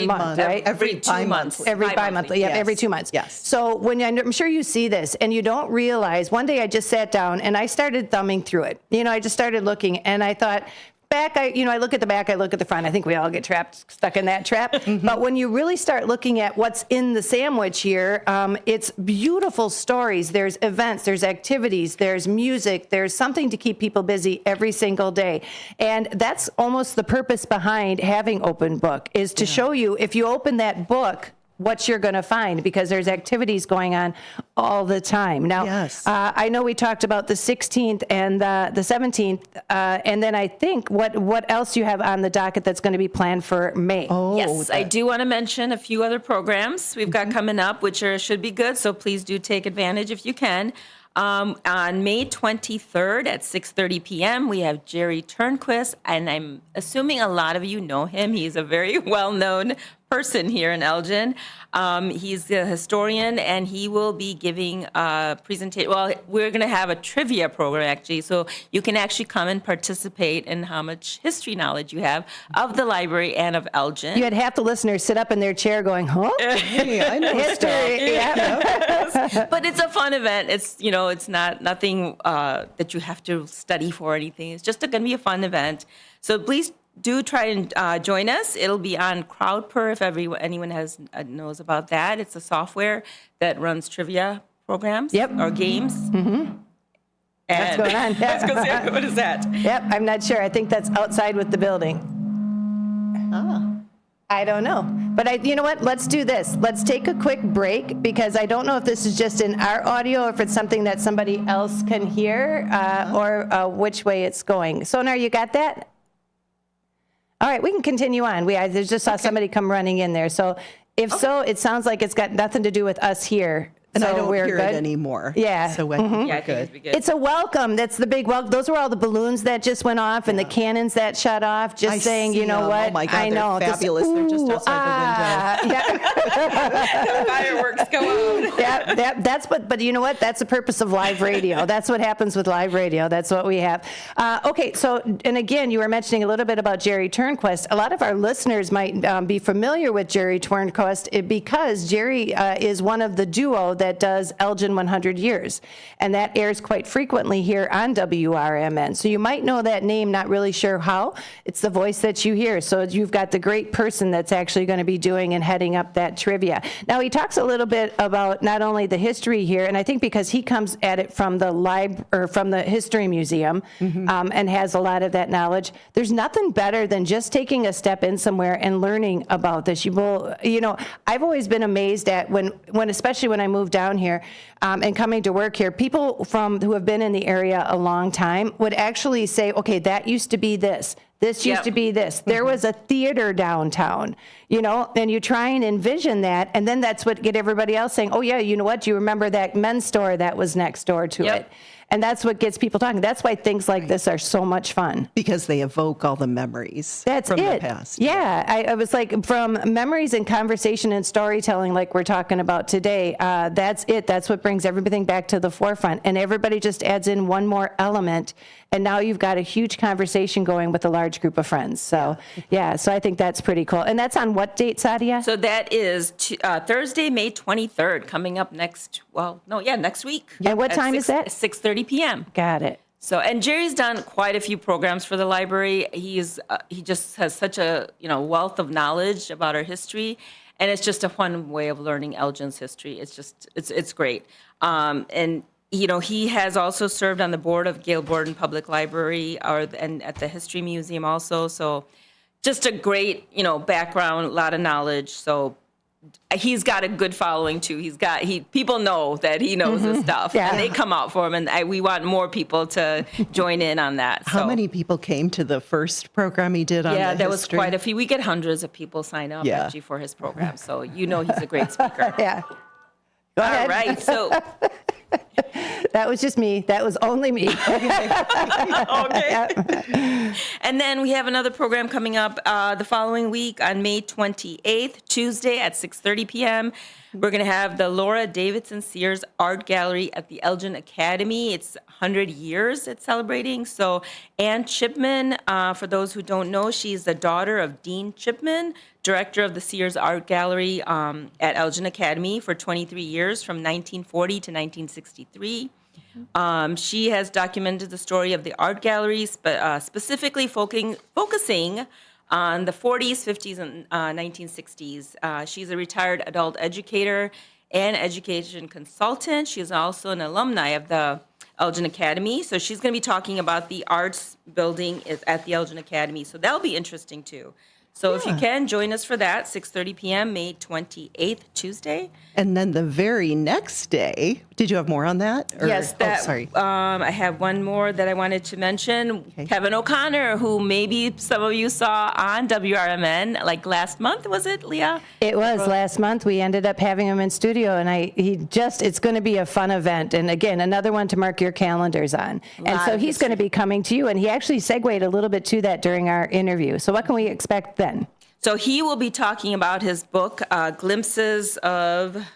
month, right? Every 2 months. Every bi-monthly, yeah, every 2 months. Yes. So I'm sure you see this and you don't realize, one day I just sat down and I started thumbing through it. I just started looking and I thought, back, I look at the back, I look at the front. I think we all get stuck in that trap. But when you really start looking at what's in the sandwich here, it's beautiful stories. There's events, there's activities, there's music, there's something to keep people busy every single day. And that's almost the purpose behind having open book, is to show you, if you open that book, what you're going to find, because there's activities going on all the time. Now, I know we talked about the 16th and the 17th, and then I think what else you have on the docket that's going to be planned for May? Yes, I do want to mention a few other programs we've got coming up, which should be good, so please do take advantage if you can. On May 23rd at 6:30 p.m., we have Jerry Turnquist, and I'm assuming a lot of you know him. He's a very well-known person here in Elgin. He's a historian, and he will be giving a presentation. Well, we're going to have a trivia program, actually, so you can actually come and participate in how much history knowledge you have of the library and of Elgin. You had half the listeners sit up in their chair going, huh? Hey, I know history. But it's a fun event. It's, it's nothing that you have to study for or anything. It's just going to be a fun event. So please do try and join us. It'll be on CrowdPer if anyone knows about that. It's a software that runs trivia programs or games. What's going on? Let's go see what is that. Yep, I'm not sure. I think that's outside with the building. I don't know. But you know what? Let's do this. Let's take a quick break, because I don't know if this is just in our audio or if it's something that somebody else can hear, or which way it's going. Sonar, you got that? All right, we can continue on. I just saw somebody come running in there. So if so, it sounds like it's got nothing to do with us here. And so I don't we're hear good. it anymore. Yeah. So we're good. It's a welcome. That's the big welcome. Those were all the balloons that just went off and the cannons that shut off. Just saying, you know what? Oh my God, I know. they're fabulous. They're just outside the window. The fireworks go out. But you know what? That's the purpose of live radio. That's what happens with live radio. That's what we have. Okay, so, and again, you were mentioning a little bit about Jerry Turnquist. A lot of our listeners might be familiar with Jerry Turnquist because Jerry is one of the duo that does Elgin 100 Years, and that airs quite frequently here on WRMN. So you might know that name, not really sure how. It's the voice that you hear. So you've got the great person that's actually going to be doing and heading up that trivia. Now, he talks a little bit about not only the history here, and I think because he comes at it from the History Museum, and has a lot of that knowledge. There's nothing better than just taking a step in somewhere and learning about this. I've always been amazed at when especially when I moved down here and coming to work here, people who have been in the area a long time would actually say, okay, that used to be this. This used to be this. There was a theater downtown, and you try and envision that, and then that's what get everybody else saying, oh, yeah, you know what? Do you remember that men's store that was next door to it? And that's what gets people talking. That's why things like this are so much fun. Because they evoke all the memories That's from it. the past. Yeah, I was like, from memories and conversation and storytelling like we're talking about today, that's it. That's what brings everything back to the forefront. And everybody just adds in one more element. And now you've got a huge conversation going with a large group of friends. So, so I think that's pretty cool. And that's on what date, Sadia? So that is Thursday, May 23rd, coming up next week. And what time is that? 6:30 p.m. Got it. So, and Jerry's done quite a few programs for the library. He just has such a wealth of knowledge about our history, and it's just a fun way of learning Elgin's history. It's great. And he has also served on the board of Gail Borden Public Library and at the History Museum also. So, just a great background, a lot of knowledge. So. He's got a good following too. People know that he knows his stuff, and they come out for him. And we want more people to join in on that. How many people came to the first program he did on the that was history? quite a few. We get hundreds of people sign up actually for his program. So he's a great speaker. Go ahead. All right. So that was just me. That was only me. Okay. And then we have another program coming up the following week on May 28th, Tuesday at 6:30 p.m. We're going to have the Laura Davidson Sears Art Gallery at the Elgin Academy. It's 100 years it's celebrating. So Ann Chipman, for those who don't know, she's the daughter of Dean Chipman, director of the Sears Art Gallery at Elgin Academy for 23 years, from 1940 to 1963. She has documented the story of the art galleries, but specifically focusing on the 40s, 50s, and 1960s. She's a retired adult educator and education consultant. She's also an alumni of the Elgin Academy. So she's going to be talking about the arts building at the Elgin Academy. So that'll be interesting too. So if you can, join us for that, 6:30 p.m., May 28th, Tuesday. And then the very next day, did you have more on that? Yes, sorry. I have one more that I wanted to mention. Okay. Kevin O'Connor, who maybe some of you saw on WRMN, like last month, was it, Leah? It was last month. We ended up having him in studio, and it's going to be a fun event. And again, another one to mark your calendars on. And so he's going to be coming to you, and he actually segued a little bit to that during our interview. So what can we expect then? So he will be talking about his book, Glimpses into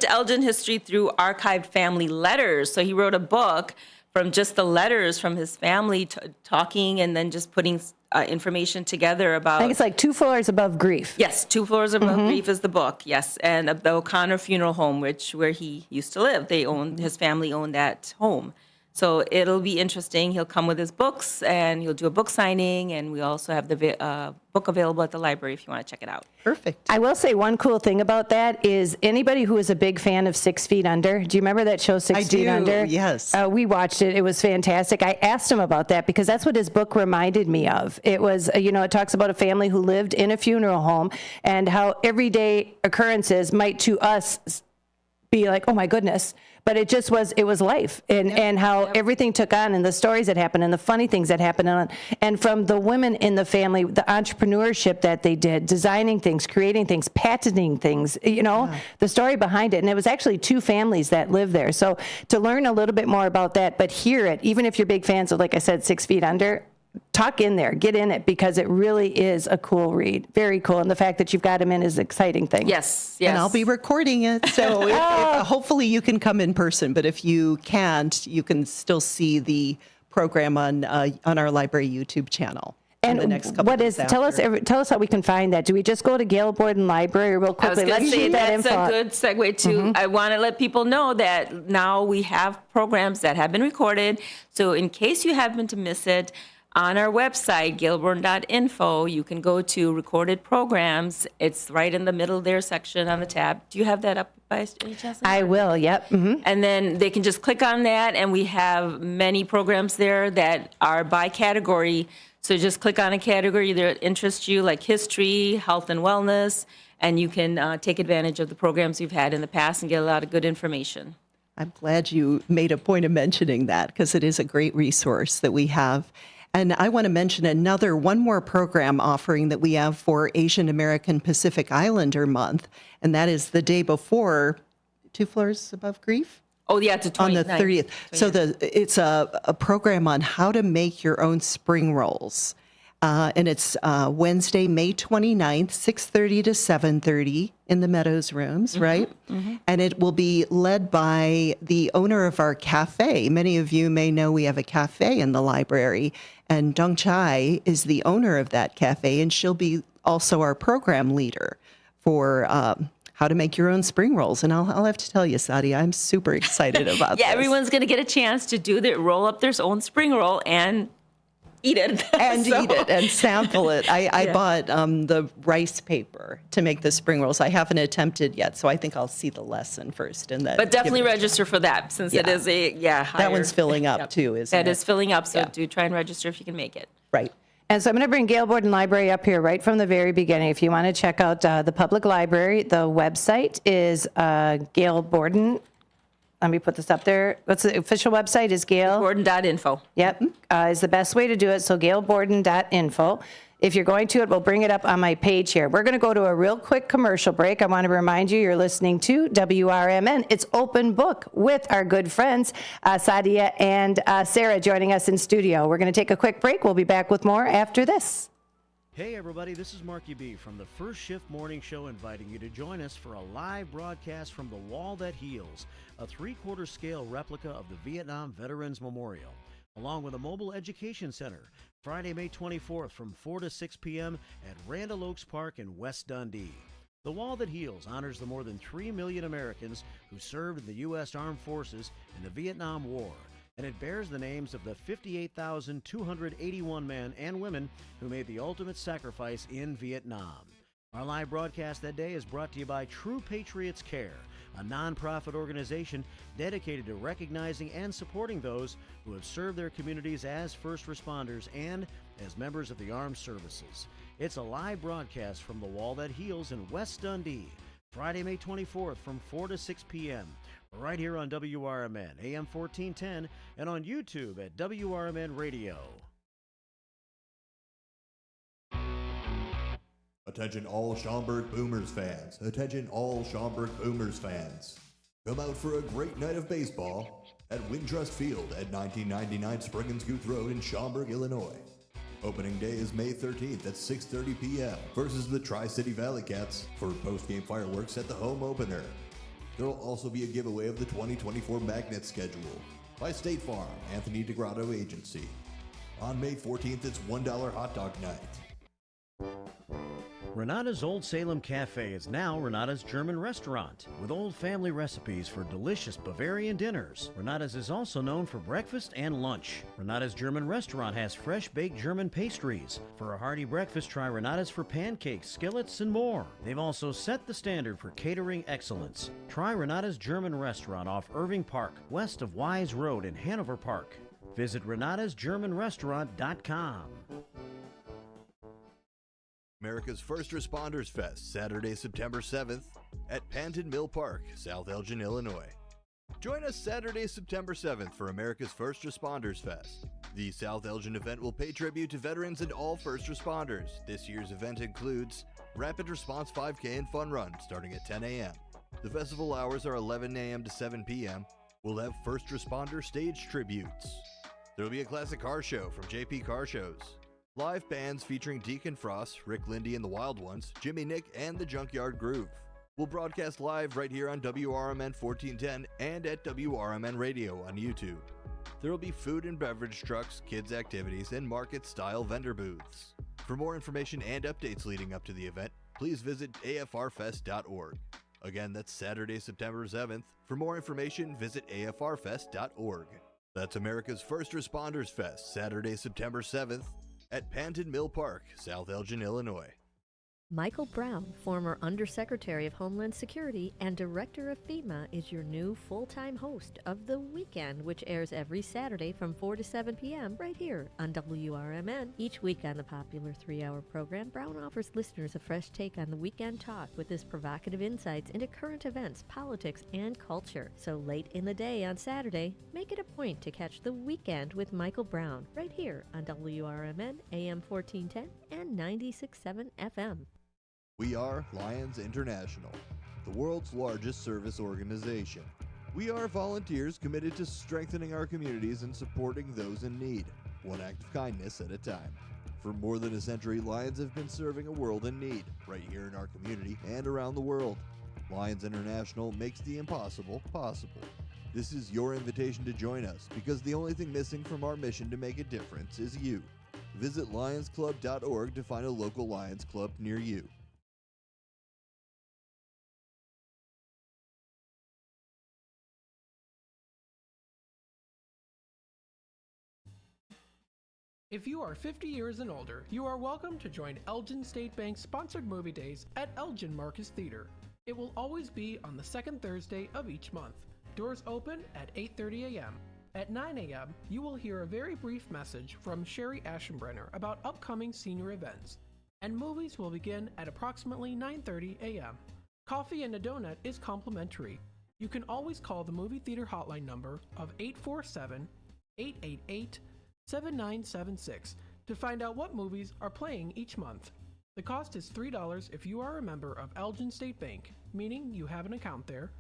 Elgin History Through Archived Family Letters. So he wrote a book from just the letters from his family talking and then just putting information together about... I think it's like 2 Floors Above Grief. Yes, 2 Floors Above Grief is the book, yes. And the O'Connor Funeral Home, where he used to live. His family owned that home. So it'll be interesting. He'll come with his books, and he'll do a book signing, and we also have the book available at the library if you want to check it out. Perfect. I will say one cool thing about that is anybody who is a big fan of 6 Feet Under, do you remember that show, 6 Feet Under? Yes. We watched it. It was fantastic. I asked him about that because that's what his book reminded me of. It was, it talks about a family who lived in a funeral home and how everyday occurrences might to us be like, oh my goodness. But it was life and how everything took on and the stories that happened and the funny things that happened. And from the women in the family, the entrepreneurship that they did, designing things, creating things, patenting things, the story behind it. And it was actually 2 families that lived there. So to learn a little bit more about that, but hear it, even if you're big fans of, like I said, 6 Feet Under, talk in there, get in it, because it really is a cool read. Very cool. And the fact that you've got him in is an exciting thing. Yes. And I'll be recording it. So if hopefully you can come in person, but if you can't, you can still see the program on our library YouTube channel. And the next couple tell us how we can find that. Do we just go to Gail Borden Library real quickly? I was going to say that's a good segue too. I want to let people know that now we have programs that have been recorded. So in case you happen to miss it, on our website, gailborn.info, you can go to recorded programs. It's right in the middle there section on the tab. Do you have that up by any chance? I will, yep. And then they can just click on that, and we have many programs there that are by category. So just click on a category that interests you, like history, health and wellness, and you can take advantage of the programs you've had in the past and get a lot of good information. I'm glad you made a point of mentioning that, because it is a great resource that we have. And I want to mention one more program offering that we have for Asian American Pacific Islander Month, and that is the day before 2 Floors Above Grief. Oh, yeah, it's on the 30th. So it's a program on how to make your own spring rolls. And it's Wednesday, May 29th, 6:30 to 7:30 in the Meadows rooms, right? And it will be led by the owner of our cafe. Many of you may know we have a cafe in the library, and Dong Chai is the owner of that cafe, and she'll be also our program leader for how to make your own spring rolls. And I'll have to tell you, Sadia, I'm super excited about Yeah, this. everyone's going to get a chance to roll up their own spring roll and eat it. And So- eat it and sample it. I bought the rice paper to make the spring rolls. I haven't attempted yet, so I think I'll see the lesson first. And then But definitely register for that since it is higher. That one's filling up too, isn't it? That is filling up, so do try and register if you can make it. Right. And so I'm going to bring Gail Borden Library up here right from the very beginning. If you want to check out the public library, the website is Gail Borden. Let me put this up there. What's the official website? Is Gail? Borden.info. Yep, is the best way to do it. So gailborden.info. If you're going to it, we'll bring it up on my page here. We're going to go to a real quick commercial break. I want to remind you, you're listening to WRMN. It's Open Book with our good friends, Sadia and Sarah joining us in studio. We're going to take a quick break. We'll be back with more after this. Hey everybody, this is Marky B from the First Shift Morning Show, inviting you to join us for a live broadcast from the Wall That Heals, a 3/4 scale replica of the Vietnam Veterans Memorial, along with a mobile education center, Friday, May 24th from 4 to 6 p.m. at Randall Oaks Park in West Dundee. The Wall That Heals honors the more than 3 million Americans who served in the U.S. Armed Forces in the Vietnam War, and it bears the names of the 58,281 men and women who made the ultimate sacrifice in Vietnam. Our live broadcast that day is brought to you by True Patriots Care, a nonprofit organization dedicated to recognizing and supporting those who have served their communities as first responders and as members of the armed services. It's a live broadcast from the Wall That Heals in West Dundee, Friday, May 24th from 4 to 6 p.m. right here on WRMN, AM 1410, and on YouTube at WRMN Radio. Attention all Schaumburg Boomers fans. Attention all Schaumburg Boomers fans. Come out for a great night of baseball at Wintrust Field at 1999 Spring and Scoot Road in Schaumburg, Illinois. Opening day is May 13th at 6:30 p.m. versus the Tri-City Valley Cats for post-game fireworks at the home opener. There will also be a giveaway of the 2024 Magnet schedule by State Farm, Anthony DeGrotto Agency. On May 14th, it's $1 hot dog night. Renata's Old Salem Cafe is now Renata's German Restaurant, with old family recipes for delicious Bavarian dinners. Renata's is also known for breakfast and lunch. Renata's German Restaurant has fresh baked German pastries. For a hearty breakfast, try Renata's for pancakes, skillets, and more. They've also set the standard for catering excellence. Try Renata's German Restaurant off Irving Park, west of Wise Road in Hanover Park. Visit renatasgermanrestaurant.com. America's First Responders Fest, Saturday, September 7th at Panton Mill Park, South Elgin, Illinois. Join us Saturday, September 7th for America's First Responders Fest. The South Elgin event will pay tribute to veterans and all first responders. This year's event includes Rapid Response 5K and Fun Run starting at 10 a.m. The festival hours are 11 a.m. to 7 p.m. We'll have first responder stage tributes. There will be a classic car show from JP Car Shows. Live bands featuring Deacon Frost, Rick Lindy and the Wild Ones, Jimmy Nick, and the Junkyard Groove. We'll broadcast live right here on WRMN 1410 and at WRMN Radio on YouTube. There will be food and beverage trucks, kids' activities, and market-style vendor booths. For more information and updates leading up to the event, please visit afrfest.org. Again, that's Saturday, September 7th. For more information, visit afrfest.org. That's America's First Responders Fest, Saturday, September 7th. At Panton Mill Park, South Elgin, Illinois. Michael Brown, former Undersecretary of Homeland Security and Director of FEMA, is your new full-time host of The Weekend, which airs every Saturday from 4 to 7 p.m. right here on WRMN. Each week on the popular 3-hour program, Brown offers listeners a fresh take on the weekend talk with his provocative insights into current events, politics, and culture. So late in the day on Saturday, make it a point to catch The Weekend with Michael Brown right here on WRMN, AM 1410 and 96.7 FM. We are Lions International, the world's largest service organization. We are volunteers committed to strengthening our communities and supporting those in need, one act of kindness at a time. For more than a century, Lions have been serving a world in need, right here in our community and around the world. Lions International makes the impossible possible. This is your invitation to join us, because the only thing missing from our mission to make a difference is you. Visit lionsclub.org to find a local Lions Club near you. If you are 50 years and older, you are welcome to join Elgin State Bank's sponsored movie days at Elgin Marcus Theater. It will always be on the second Thursday of each month. Doors open at 8:30 a.m. At 9 a.m., you will hear a very brief message from Sherry Aschenbrenner about upcoming senior events, and movies will begin at approximately 9:30 a.m. Coffee and a donut is complimentary. You can always call the movie theater hotline number of 847-888-7976 to find out what movies are playing each month. The cost is $3 if you are a member of Elgin State Bank, meaning you have an account there,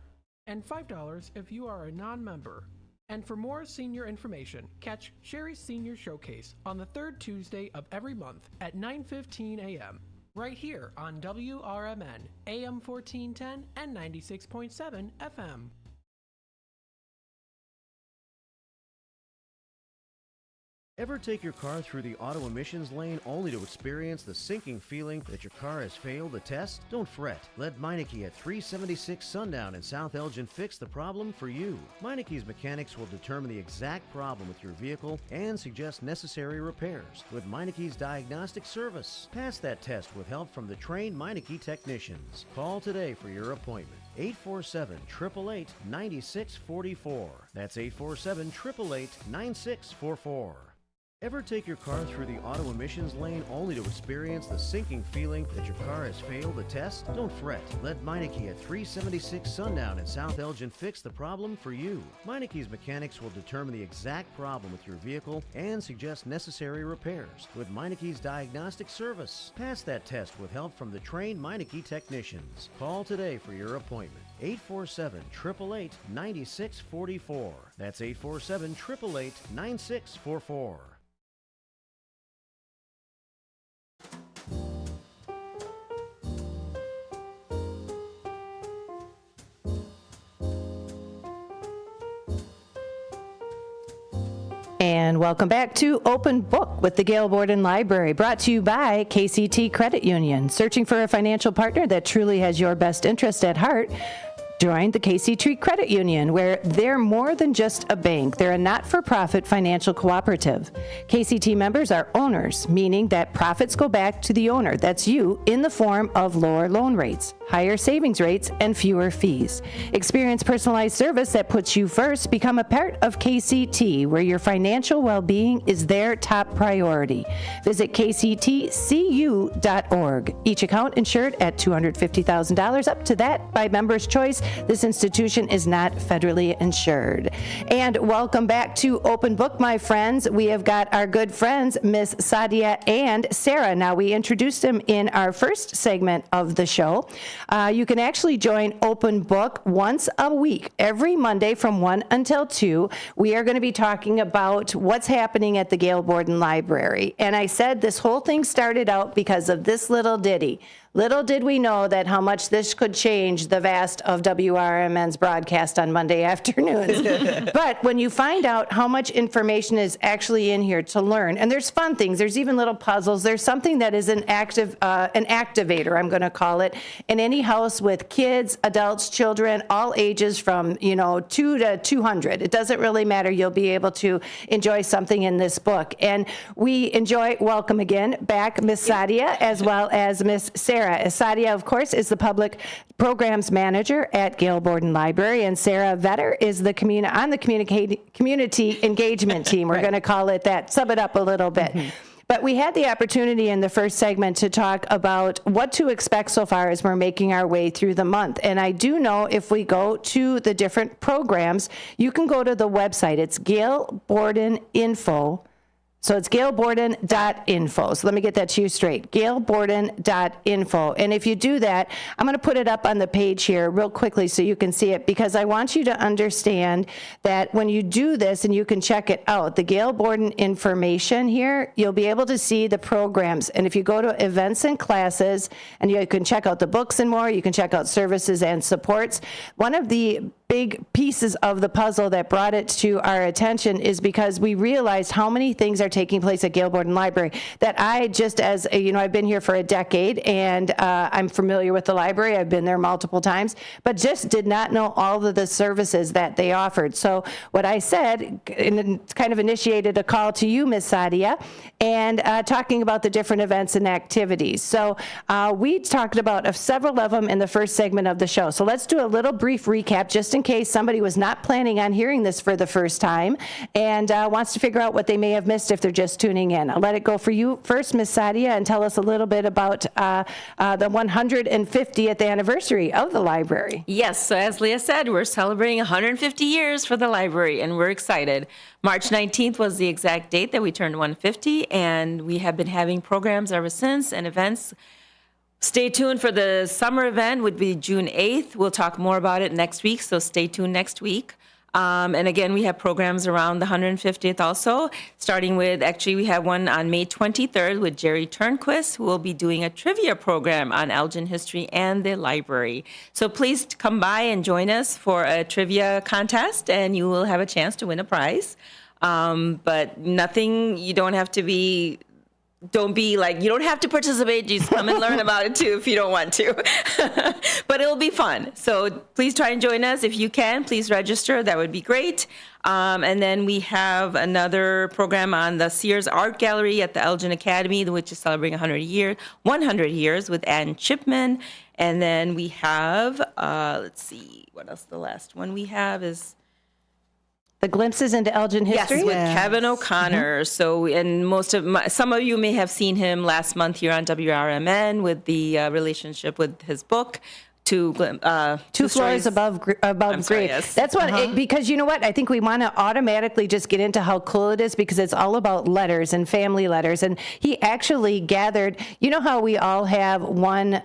and $5 if you are a non-member. And for more senior information, catch Sherry's Senior Showcase on the third Tuesday of every month at 9:15 a.m. right here on WRMN, AM 1410 and 96.7 FM. Ever take your car through the auto emissions lane only to experience the sinking feeling that your car has failed the test? Don't fret. Let Meineke at 376 Sundown in South Elgin fix the problem for you. Meineke's mechanics will determine the exact problem with your vehicle and suggest necessary repairs with Meineke's diagnostic service. Pass that test with help from the trained Meineke technicians. Call today for your appointment. 847-888-9644. That's 847-888-9644. Ever take your car through the auto emissions lane only to experience the sinking feeling that your car has failed the test? Don't fret. Let Meineke at 376 Sundown in South Elgin fix the problem for you. Meineke's mechanics will determine the exact problem with your vehicle and suggest necessary repairs with Meineke's diagnostic service. Pass that test with help from the trained Meineke technicians. Call today for your appointment. 847-888-9644. That's 847-888-9644. And welcome back to Open Book with the Gail Borden Library, brought to you by KCT Credit Union. Searching for a financial partner that truly has your best interest at heart? Join the KCT Credit Union, where they're more than just a bank. They're a not-for-profit financial cooperative. KCT members are owners, meaning that profits go back to the owner, that's you, in the form of lower loan rates, higher savings rates, and fewer fees. Experience personalized service that puts you first. Become a part of KCT, where your financial well-being is their top priority. Visit kctcu.org. Each account insured at $250,000, up to that by member's choice. This institution is not federally insured. And welcome back to Open Book, my friends. We have got our good friends, Miss Sadia and Sarah. Now, we introduced them in our first segment of the show. You can actually join Open Book once a week, every Monday from 1 until 2. We are going to be talking about what's happening at the Gail Borden Library. And I said this whole thing started out because of this little ditty. Little did we know that how much this could change the vast of WRMN's broadcast on Monday afternoons. But when you find out how much information is actually in here to learn, and there's fun things, there's even little puzzles, there's something that is an activator, I'm going to call it, in any house with kids, adults, children, all ages from 2 to 200. It doesn't really matter. You'll be able to enjoy something in this book. And we welcome again back Miss Sadia as well as Miss Sarah. Sadia, of course, is the public programs manager at Gail Borden Library, and Sarah Vetter is the community engagement team. We're going to call it that. Sum it up a little bit. Mm-hmm. But we had the opportunity in the first segment to talk about what to expect so far as we're making our way through the month. And I do know if we go to the different programs, you can go to the website. It's gailbordeninfo.com. So it's gailborden.info. So let me get that to you straight. gailborden.info. And if you do that, I'm going to put it up on the page here real quickly so you can see it, because I want you to understand that when you do this and you can check it out, the Gail Borden information here, you'll be able to see the programs. And if you go to events and classes, and you can check out the books and more, you can check out services and supports. One of the big pieces of the puzzle that brought it to our attention is because we realized how many things are taking place at Gail Borden Library that I just, as I've been here for a decade, and I'm familiar with the library. I've been there multiple times, but just did not know all of the services that they offered. So what I said, and kind of initiated a call to you, Ms. Sadia, and talking about the different events and activities. So we talked about several of them in the first segment of the show. So let's do a little brief recap, just in case somebody was not planning on hearing this for the first time and wants to figure out what they may have missed if they're just tuning in. I'll let it go for you first, Ms. Sadia, and tell us a little bit about the 150th anniversary of the library. Yes, so as Leah said, we're celebrating 150 years for the library, and we're excited. March 19th was the exact date that we turned 150, and we have been having programs ever since and events. Stay tuned for the summer event, would be June 8th. We'll talk more about it next week, so stay tuned next week. And again, we have programs around the 150th also, starting with, actually, we have one on May 23rd with Jerry Turnquist, who will be doing a trivia program on Elgin history and the library. So please come by and join us for a trivia contest, and you will have a chance to win a prize. But nothing, you don't have to be... Don't be like, you don't have to participate. Just come and learn about it too if you don't want to. But it'll be fun. So please try and join us. If you can, please register. That would be great. And then we have another program on the Sears Art Gallery at the Elgin Academy, which is celebrating 100 years with Ann Chipman. And then we have, let's see, what else the last one we have is... The glimpses into Elgin history? Yes, with Kevin O'Connor. So, and some of you may have seen him last month here on WRMN with the relationship with his book. Two floors above grief. Yes. That's what, because you know what? I think we want to automatically just get into how cool it is, because it's all about letters and family letters. And he actually gathered, you know how we all have one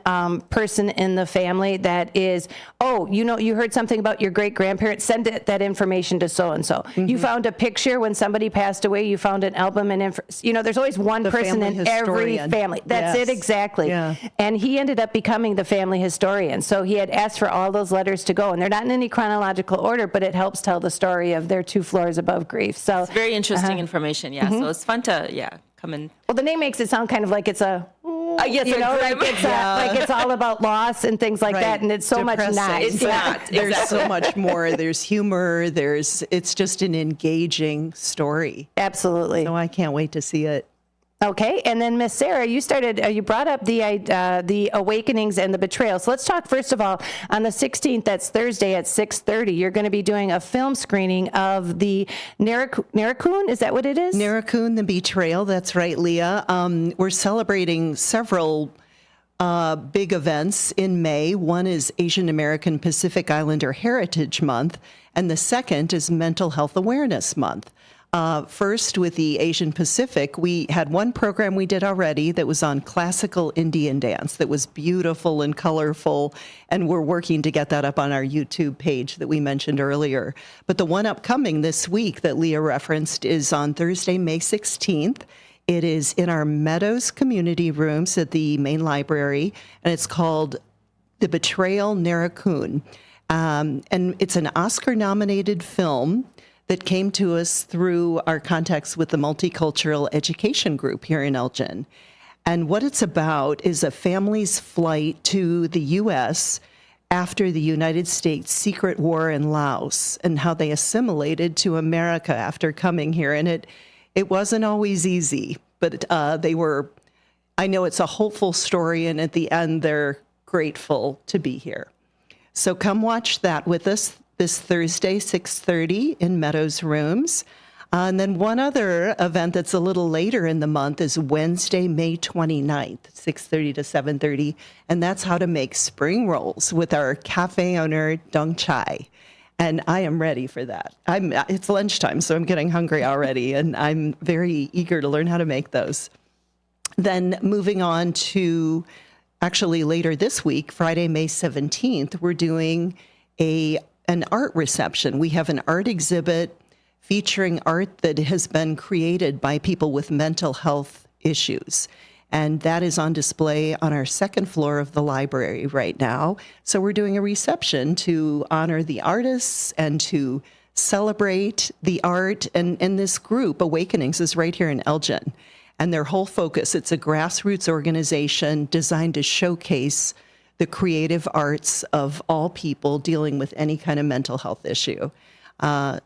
person in the family that is, you heard something about your great grandparents, send that information to so and so. You found a picture when somebody passed away, you found an album, and there's always one person in every family. That's it, exactly. Yeah. And he ended up becoming the family historian. So he had asked for all those letters to go, and they're not in any chronological order, but it helps tell the story of their 2 floors above grief. So it's very interesting information, yeah. So it's fun to, come in. Well, the name makes it sound kind of like it's like it's all about loss and things like that, and it's so Depressing. Much not. It's not. There's Exactly. so much more. There's humor. It's just an engaging story. Absolutely. So I can't wait to see it. Okay, and then Miss Sarah, you brought up the awakenings and the betrayal. So let's talk first of all on the 16th. That's Thursday at 6:30. You're going to be doing a film screening of the Narraccoon. Is that what it is? Narraccoon, the betrayal. That's right, Leah. We're celebrating several big events in May. One is Asian American Pacific Islander Heritage Month, and the second is Mental Health Awareness Month. First, with the Asian Pacific, we had one program we did already that was on classical Indian dance that was beautiful and colorful, and we're working to get that up on our YouTube page that we mentioned earlier. But the one upcoming this week that Leah referenced is on Thursday, May 16th. It is in our Meadows community rooms at the main library, and it's called The Betrayal Narraccoon. And it's an Oscar-nominated film that came to us through our contacts with the Multicultural Education Group here in Elgin. And what it's about is a family's flight to the U.S. after the United States' secret war in Laos, and how they assimilated to America after coming here. And it wasn't always easy, but I know it's a hopeful story, and at the end, they're grateful to be here. So come watch that with us this Thursday, 6:30 in Meadows Rooms. And then one other event that's a little later in the month is Wednesday, May 29th, 6:30 to 7:30. And that's how to make spring rolls with our cafe owner, Dong Chai. And I am ready for that. It's lunchtime, so I'm getting hungry already, and I'm very eager to learn how to make those. Then moving on to actually later this week, Friday, May 17th, we're doing an art reception. We have an art exhibit featuring art that has been created by people with mental health issues. And that is on display on our second floor of the library right now. So we're doing a reception to honor the artists and to celebrate the art. And this group, Awakenings, is right here in Elgin. And their whole focus, it's a grassroots organization designed to showcase the creative arts of all people dealing with any kind of mental health issue.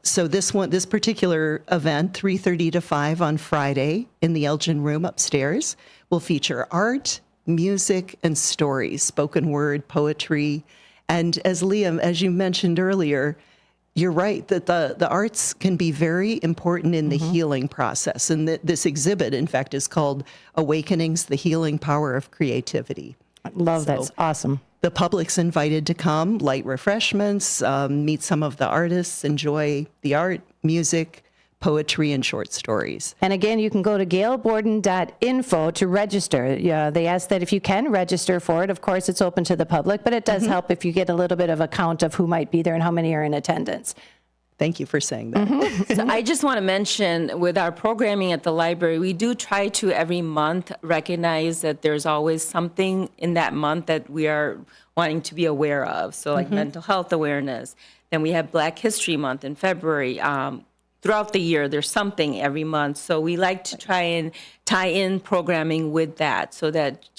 So this particular event, 3:30 to 5 on Friday in the Elgin room upstairs, will feature art, music, and stories, spoken word, poetry. And as Liam, as you mentioned earlier, you're right that the arts can be very important in the healing process. And this exhibit, in fact, is called Awakenings, the Healing Power of Creativity. I love that. It's awesome. The public's invited to come, light refreshments, meet some of the artists, enjoy the art, music, poetry, and short stories. And again, you can go to gailborden.info to register. They ask that if you can register for it. Of course, it's open to the public, but it does help if you get a little bit of a count of who might be there and how many are in attendance. Thank you for saying that. So I just want to mention, with our programming at the library, we do try to every month recognize that there's always something in that month that we are wanting to be aware of. So like mental health awareness. Then we have Black History Month in February. Throughout the year, there's something every month. So we like to try and tie in programming with that so that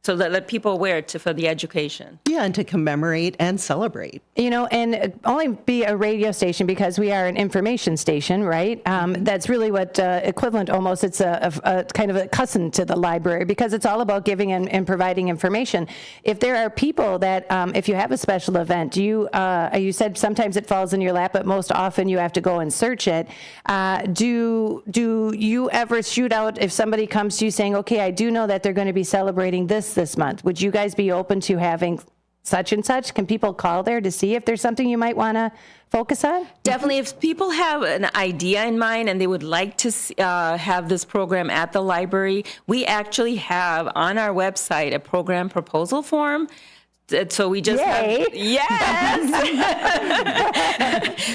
let people aware for the education. Yeah, and to commemorate and celebrate. And only be a radio station because we are an information station, right? That's really what equivalent almost. It's a kind of a cousin to the library because it's all about giving and providing information. If there are people that, if you have a special event, you said sometimes it falls in your lap, but most often you have to go and search it. Do you ever shoot out if somebody comes to you saying, okay, I do know that they're going to be celebrating this month. Would you guys be open to having such and such? Can people call there to see if there's something you might want to focus on? Definitely. If people have an idea in mind and they would like to have this program at the library, we actually have on our website a program proposal form. So we just have, yes.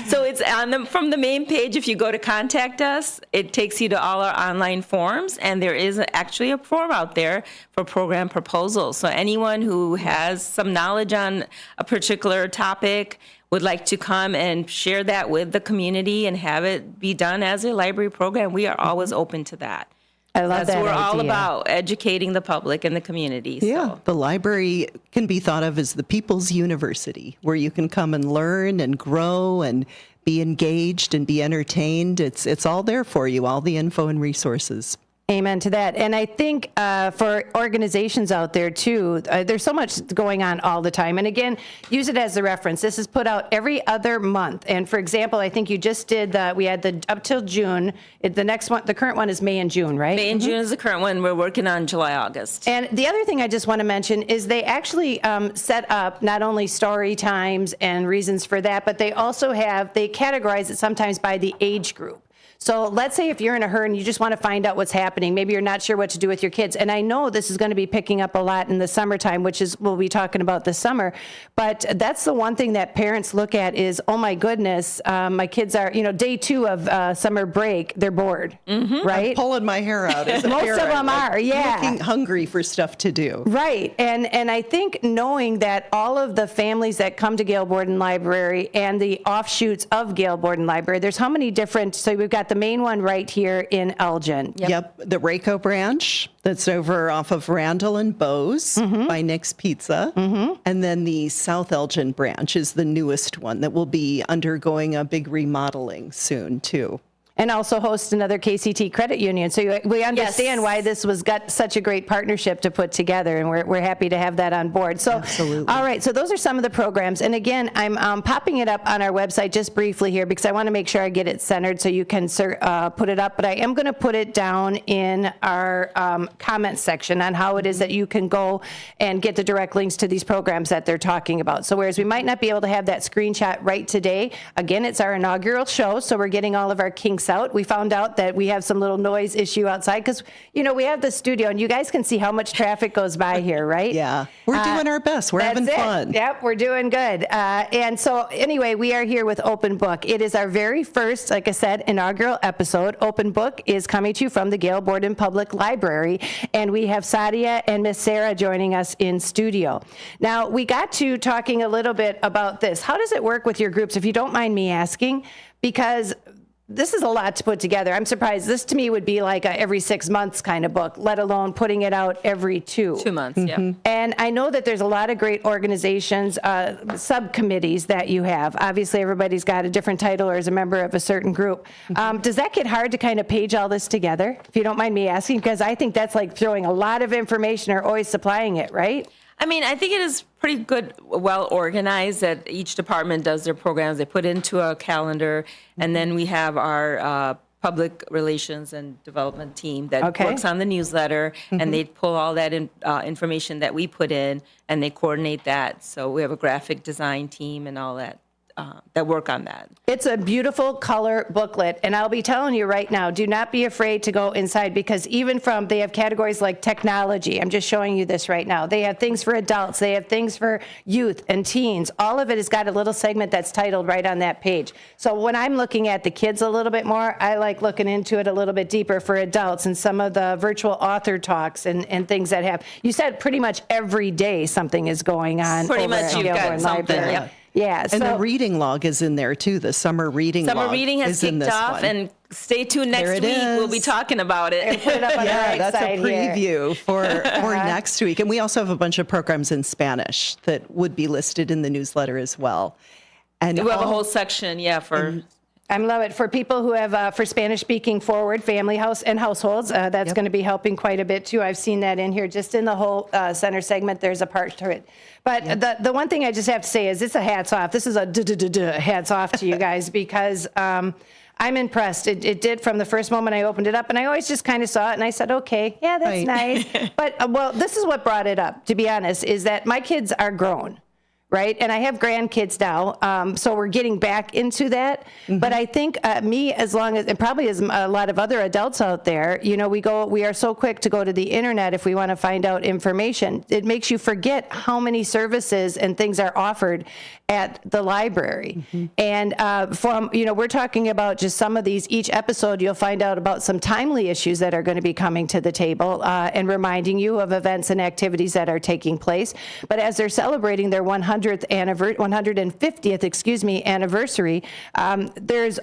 So it's from the main page. If you go to contact us, it takes you to all our online forms, and there is actually a form out there for program proposals. So anyone who has some knowledge on a particular topic would like to come and share that with the community and have it be done as a library program, we are always open to that. I love that we're idea. all about educating the public and the community. Yeah, the library can be thought of as the people's university, where you can come and learn and grow and be engaged and be entertained. It's all there for you, all the info and resources. Amen to that. And I think for organizations out there, too, there's so much going on all the time. And again, use it as a reference. This is put out every other month. And for example, I think you just did we had the up till June. The next one, the current one is May and June, right? May and June is the current one. We're working on July, August. And the other thing I just want to mention is they actually set up not only story times and reasons for that, but they also they categorize it sometimes by the age group. So let's say if you're in a hurry and you just want to find out what's happening, maybe you're not sure what to do with your kids. And I know this is going to be picking up a lot in the summertime, which is we'll be talking about this summer. But that's the one thing that parents look at is, oh my goodness, my kids are, day 2 of summer break, they're bored, right? I'm pulling my hair out as a Most parent, of them are, yeah. Looking hungry for stuff to do. Right. And I think knowing that all of the families that come to Gail Borden Library and the offshoots of Gail Borden Library, there's how many different, so we've got the main one right here in Elgin. Yep. The Rayco branch that's over off of Randall and Bose by Nick's Pizza. And then the South Elgin branch is the newest one that will be undergoing a big remodeling soon, too. And also host another KCT credit union. So we understand why this was got such a great partnership to put together, and we're happy to have that on board. So, Absolutely. All right, so those are some of the programs. And again, I'm popping it up on our website just briefly here because I want to make sure I get it centered so you can put it up. But I am going to put it down in our comment section on how it is that you can go and get the direct links to these programs that they're talking about. So whereas we might not be able to have that screenshot right today, again, it's our inaugural show, so we're getting all of our kinks out. We found out that we have some little noise issue outside because, we have the studio, and you guys can see how much traffic goes by here, right? Yeah, we're doing our best. We're having fun. Yep, we're doing good. And so anyway, we are here with Open Book. It is our very first, like I said, inaugural episode. Open Book is coming to you from the Gail Borden Public Library, and we have Sadia and Miss Sarah joining us in studio. Now, we got to talking a little bit about this. How does it work with your groups, if you don't mind me asking? Because this is a lot to put together. I'm surprised. This to me would be like a every 6 months kind of book, let alone putting it out every 2 months. Yeah. And I know that there's a lot of great organizations, subcommittees that you have. Obviously, everybody's got a different title or is a member of a certain group. Does that get hard to kind of page all this together, if you don't mind me asking? Because I think that's like throwing a lot of information or always supplying it, right? I mean, I think it is pretty good, well organized, that each department does their programs. They put into a calendar, and then we have our public relations and development team that works on the newsletter, and they pull all that information that we put in, and they coordinate that. So we have a graphic design team and all that. That work on that. It's a beautiful color booklet, and I'll be telling you right now, do not be afraid to go inside, because even they have categories like technology. I'm just showing you this right now. They have things for adults. They have things for youth and teens. All of it has got a little segment that's titled right on that page. So when I'm looking at the kids a little bit more, I like looking into it a little bit deeper for adults and some of the virtual author talks and things that have. You said pretty much every day something is going on. Pretty much you've got something. Library. Yeah, and the reading log is in there too. The summer reading log. Summer reading has kicked off, and stay tuned next week. We'll be talking about it. And put it up on that's a preview for next week. And we also have a bunch of programs in Spanish that would be listed in the newsletter as well. And we have a whole section, for. I love it. For people who have, for Spanish-speaking forward family house and households, that's going to be helping quite a bit, too. I've seen that in here. Just in the whole center segment, there's a part to it. But the one thing I just have to say is it's a hats off. This is a hats off to you guys, because I'm impressed. It did from the first moment I opened it up, and I always just kind of saw it, and I said, okay, yeah, that's nice. But, this is what brought it up, to be honest, is that my kids are grown. Right. And I have grandkids now. So we're getting back into that. But I think me, as long as, and probably as a lot of other adults out there, we are so quick to go to the internet if we want to find out information. It makes you forget how many services and things are offered at the library. And we're talking about just some of these. Each episode, you'll find out about some timely issues that are going to be coming to the table and reminding you of events and activities that are taking place. But as they're celebrating their 150th anniversary, there's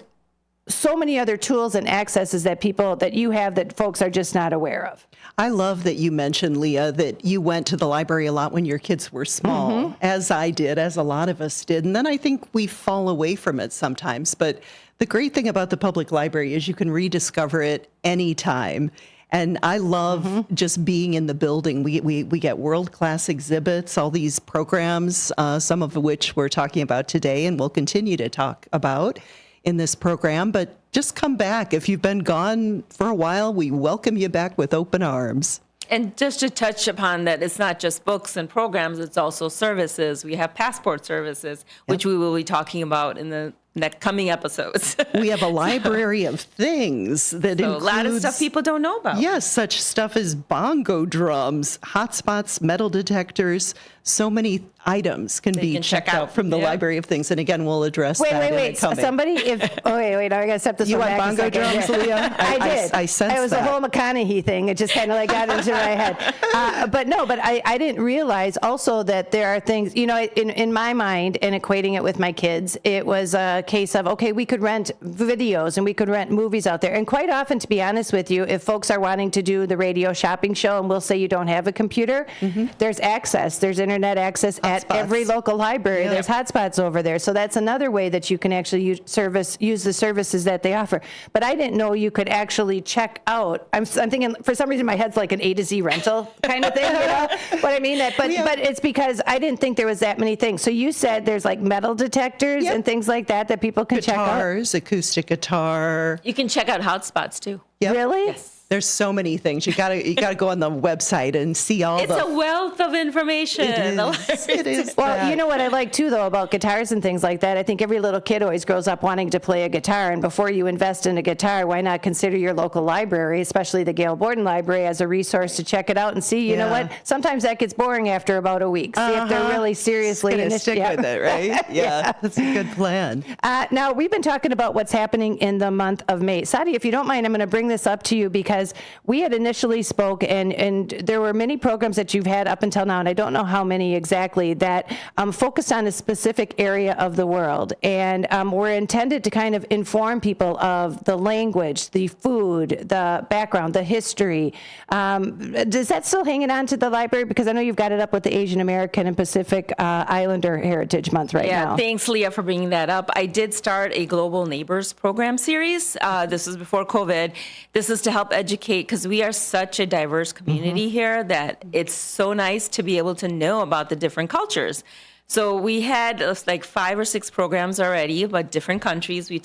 so many other tools and accesses that you have that folks are just not aware of. I love that you mentioned, Leah, that you went to the library a lot when your kids were small, as I did, as a lot of us did. And then I think we fall away from it sometimes. But the great thing about the public library is you can rediscover it anytime. And I love just being in the building. We get world-class exhibits, all these programs, some of which we're talking about today and we'll continue to talk about in this program. But just come back. If you've been gone for a while, we welcome you back with open arms. And just to touch upon that, it's not just books and programs, it's also services. We have passport services, which we will be talking about in the coming episodes. We have a library of things that includes a lot of stuff people don't know about. Yes, such stuff as bongo drums, hotspots, metal detectors. So many items can be checked out from the library of things. And again, we'll address that. Wait. Somebody, I got to step this you one want back. bongo drums, Leah? I did. I sensed it was that. a whole McConaughey thing. It just kind of got into my head. But I didn't realize also that there are things, in my mind, and equating it with my kids, it was a case of, okay, we could rent videos and we could rent movies out there. And quite often, to be honest with you, if folks are wanting to do the radio shopping show and we'll say you don't have a computer, there's access. There's internet access at every local library. There's hotspots over there. So that's another way that you can actually use the services that they offer. But I didn't know you could actually check out. I'm thinking, for some reason, my head's like an A to Z rental kind of thing, you know what I mean? But it's because I didn't think there was that many things. So you said there's like metal detectors and things like that people can check out? Guitars, acoustic guitar. You can check out hotspots too. Yep. Really? Yes. There's so many things. You gotta go on the website and see all It's a wealth of information. It is. Well, you know what I like too, though, about guitars and things like that? I think every little kid always grows up wanting to play a guitar. And before you invest in a guitar, why not consider your local library, especially the Gail Borden Library, as a resource to check it out and see, you know what? Sometimes that gets boring after about a week. See if they're really seriously going to stick with it, right? Yeah, that's a good plan. Now, we've been talking about what's happening in the month of May. Sadi, if you don't mind, I'm going to bring this up to you because we had initially spoke, and there were many programs that you've had up until now, and I don't know how many exactly, that focused on a specific area of the world, and were intended to kind of inform people of the language, the food, the background, the history. Does that still hanging on to the library? Because I know you've got it up with the Asian American and Pacific Islander Heritage Month now. Yeah, thanks, Leah, for bringing that up. I did start a Global Neighbors program series. This was before COVID. This is to help educate, because we are such a diverse community here that it's so nice to be able to know about the different cultures. So we had like 5 or 6 programs already about different countries. We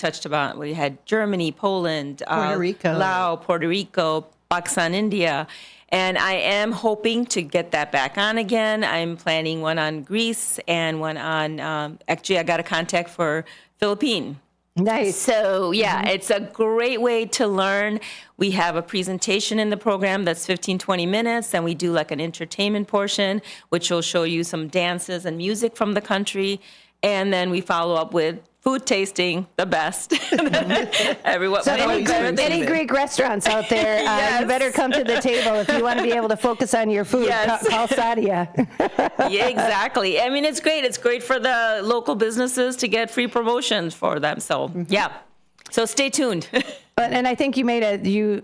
had Germany, Poland, Puerto Rico, Laos, Puerto Rico, Pakistan, India. And I am hoping to get that back on again. I'm planning one on Greece and one on, actually I got a contact for Philippines. Nice. So, yeah, it's a great way to learn. We have a presentation in the program that's 15, 20 minutes. Then we do like an entertainment portion, which will show you some dances and music from the country. And then we follow up with food tasting, the best. Everyone. So any Greek restaurants out there, you better come to the table if you want to be able to focus on your food. Call Sadia. Yeah, exactly. I mean, it's great. It's great for the local businesses to get free promotions for them. So, yeah. So stay tuned. And I think you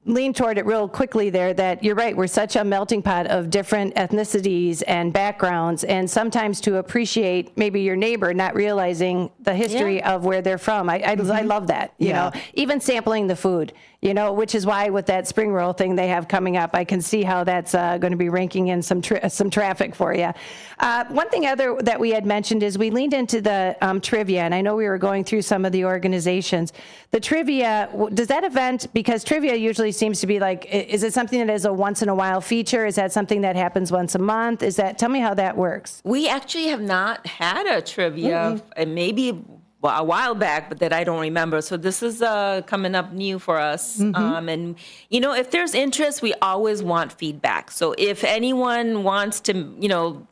lean toward it real quickly there, that you're right, we're such a melting pot of different ethnicities and backgrounds, and sometimes to appreciate maybe your neighbor, not realizing the history of where they're from. I love that, you know, even sampling the food, you know, which is why with that spring roll thing they have coming up, I can see how that's going to be ranking in some traffic for you. One thing other that we had mentioned is we leaned into the trivia, and I know we were going through some of the organizations. The trivia, does that event, because trivia usually seems to be like, is it something that is a once in a while feature? Is that something that happens once a month? Tell me how that works. We actually have not had a trivia, maybe a while back, but that I don't remember. So this is coming up new for us. And, you know, if there's interest, we always want feedback. So if anyone wants to, you know,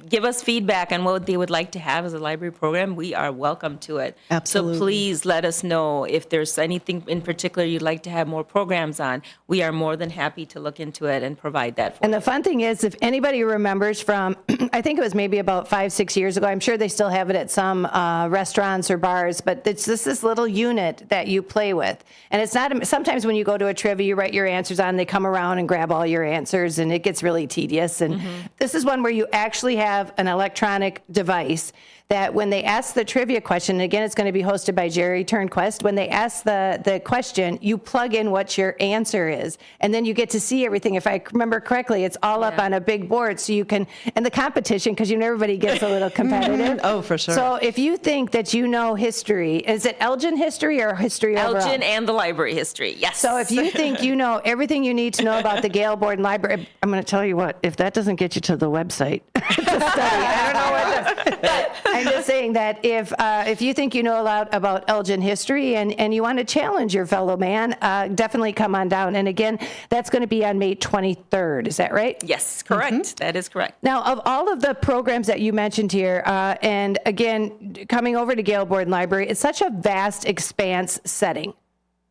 give us feedback on what they would like to have as a library program, we are welcome to it. Absolutely. So please let us know if there's anything in particular you'd like to have more programs on. We are more than happy to look into it and provide that for you. And the fun thing is, if anybody remembers from, I think it was maybe about 5-6 years ago, I'm sure they still have it at some restaurants or bars, but it's just this little unit that you play with. And it's not, sometimes when you go to a trivia, you write your answers on, they come around and grab all your answers, and it gets really tedious. And this is one where you actually have an electronic device that when they ask the trivia question, and again, it's going to be hosted by Jerry Turnquist, when they ask the question, you plug in what your answer is, and then you get to see everything. If I remember correctly, it's all up on a big board, so you can, and the competition, because you know everybody gets a little competitive. Oh, for sure. So if you think that you know history, is it Elgin history or history overall? Elgin and the library history, yes. So if you think you know everything you need to know about the Gail Borden Library, I'm going to tell you what, if that doesn't get you to the website to study, I don't know what does. I'm just saying that if you think you know a lot about Elgin history and you want to challenge your fellow man, definitely come on down. And again, that's going to be on May 23rd. Is that right? Yes, correct. That is correct. Now, of all of the programs that you mentioned here, and again, coming over to Gail Borden Library, it's such a vast expanse setting,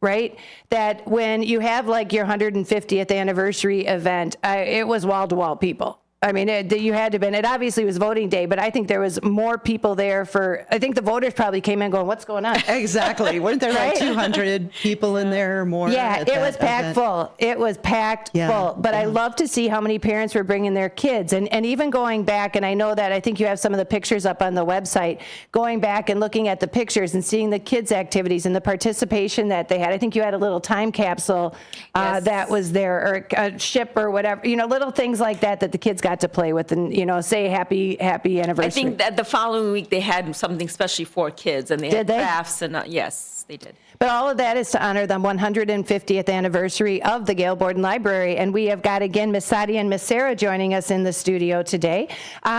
right? That when you have like your 150th anniversary event, it was wall-to-wall people. I mean, you had to have been. It obviously was voting day, but I think there was more people there I think the voters probably came in going, what's going on? Exactly. Weren't there like 200 people in there or more? Yeah, it was packed full. It was packed full. But I love to see how many parents were bringing their kids. And even going back, and I know that I think you have some of the pictures up on the website, going back and looking at the pictures and seeing the kids' activities and the participation that they had. I think you had a little time capsule that was there, or a ship or whatever, little things like that the kids got to play with and, say happy anniversary. I think that the following week they had something especially for kids, and they had crafts, and yes, they did. But all of that is to honor the 150th anniversary of the Gail Borden Library. And we have got, again, Miss Sadia and Miss Sarah joining us in the studio today.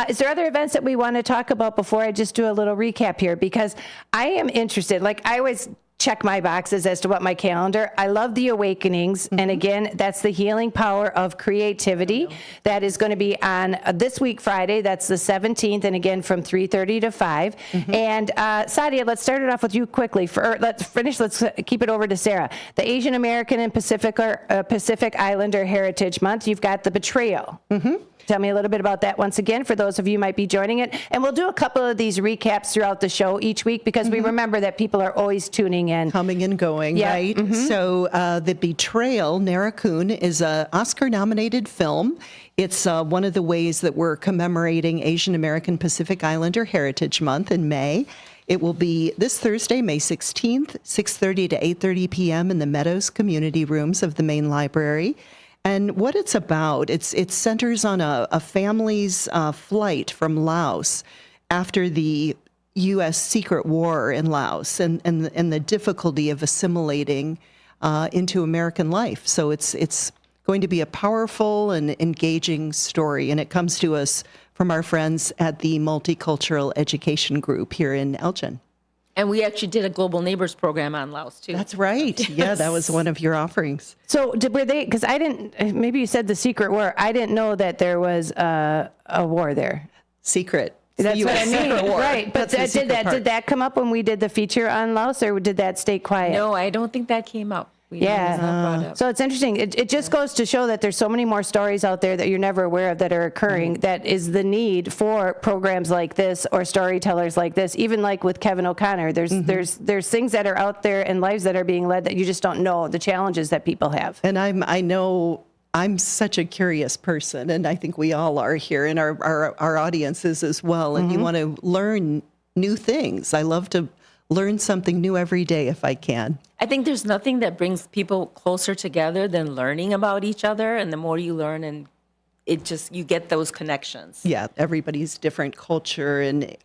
Is there other events that we want to talk about before I just do a little recap here? Because I am interested, like I always check my boxes as to what my calendar. I love the Awakenings. And again, that's the healing power of creativity. That is going to be on this week, Friday. That's the 17th. And again, from 3:30 to 5. And Sadia, let's start it off with you quickly. Let's keep it over to Sarah. The Asian American and Pacific Islander Heritage Month. You've got the Betrayal. Tell me a little bit about that once again for those of you who might be joining it. And we'll do a couple of these recaps throughout the show each week because we remember that people are always tuning in. Coming and going, right? So The Betrayal, Narraccoon, is an Oscar-nominated film. It's one of the ways that we're commemorating Asian American Pacific Islander Heritage Month in May. It will be this Thursday, May 16th, 6:30 to 8:30 p.m. in the Meadows Community Rooms of the main library. And what it's about, it centers on a family's flight from Laos after the U.S. secret war in Laos and the difficulty of assimilating into American life. So it's going to be a powerful and engaging story, and it comes to us from our friends at the Multicultural Education Group here in Elgin. And we actually did a Global Neighbors program on Laos, too. That's right. Yeah, that was one of your offerings. So were they, because I didn't, maybe you said the secret war. I didn't know that there was a war there. Secret. That's what I mean. War. Right. But did that come up when we did the feature on Laos, or did that stay quiet? No, I don't think that came up. So it's interesting. It just goes to show that there's so many more stories out there that you're never aware of that are occurring. That is the need for programs like this or storytellers like this. Even like with Kevin O'Connor, there's things that are out there and lives that are being led that you just don't know the challenges that people have. And I know I'm such a curious person, and I think we all are here, and our audiences as well. And you want to learn new things. I love to learn something new every day if I can. I think there's nothing that brings people closer together than learning about each other. And the more you learn, and you get those connections. Yeah, everybody's different culture. And,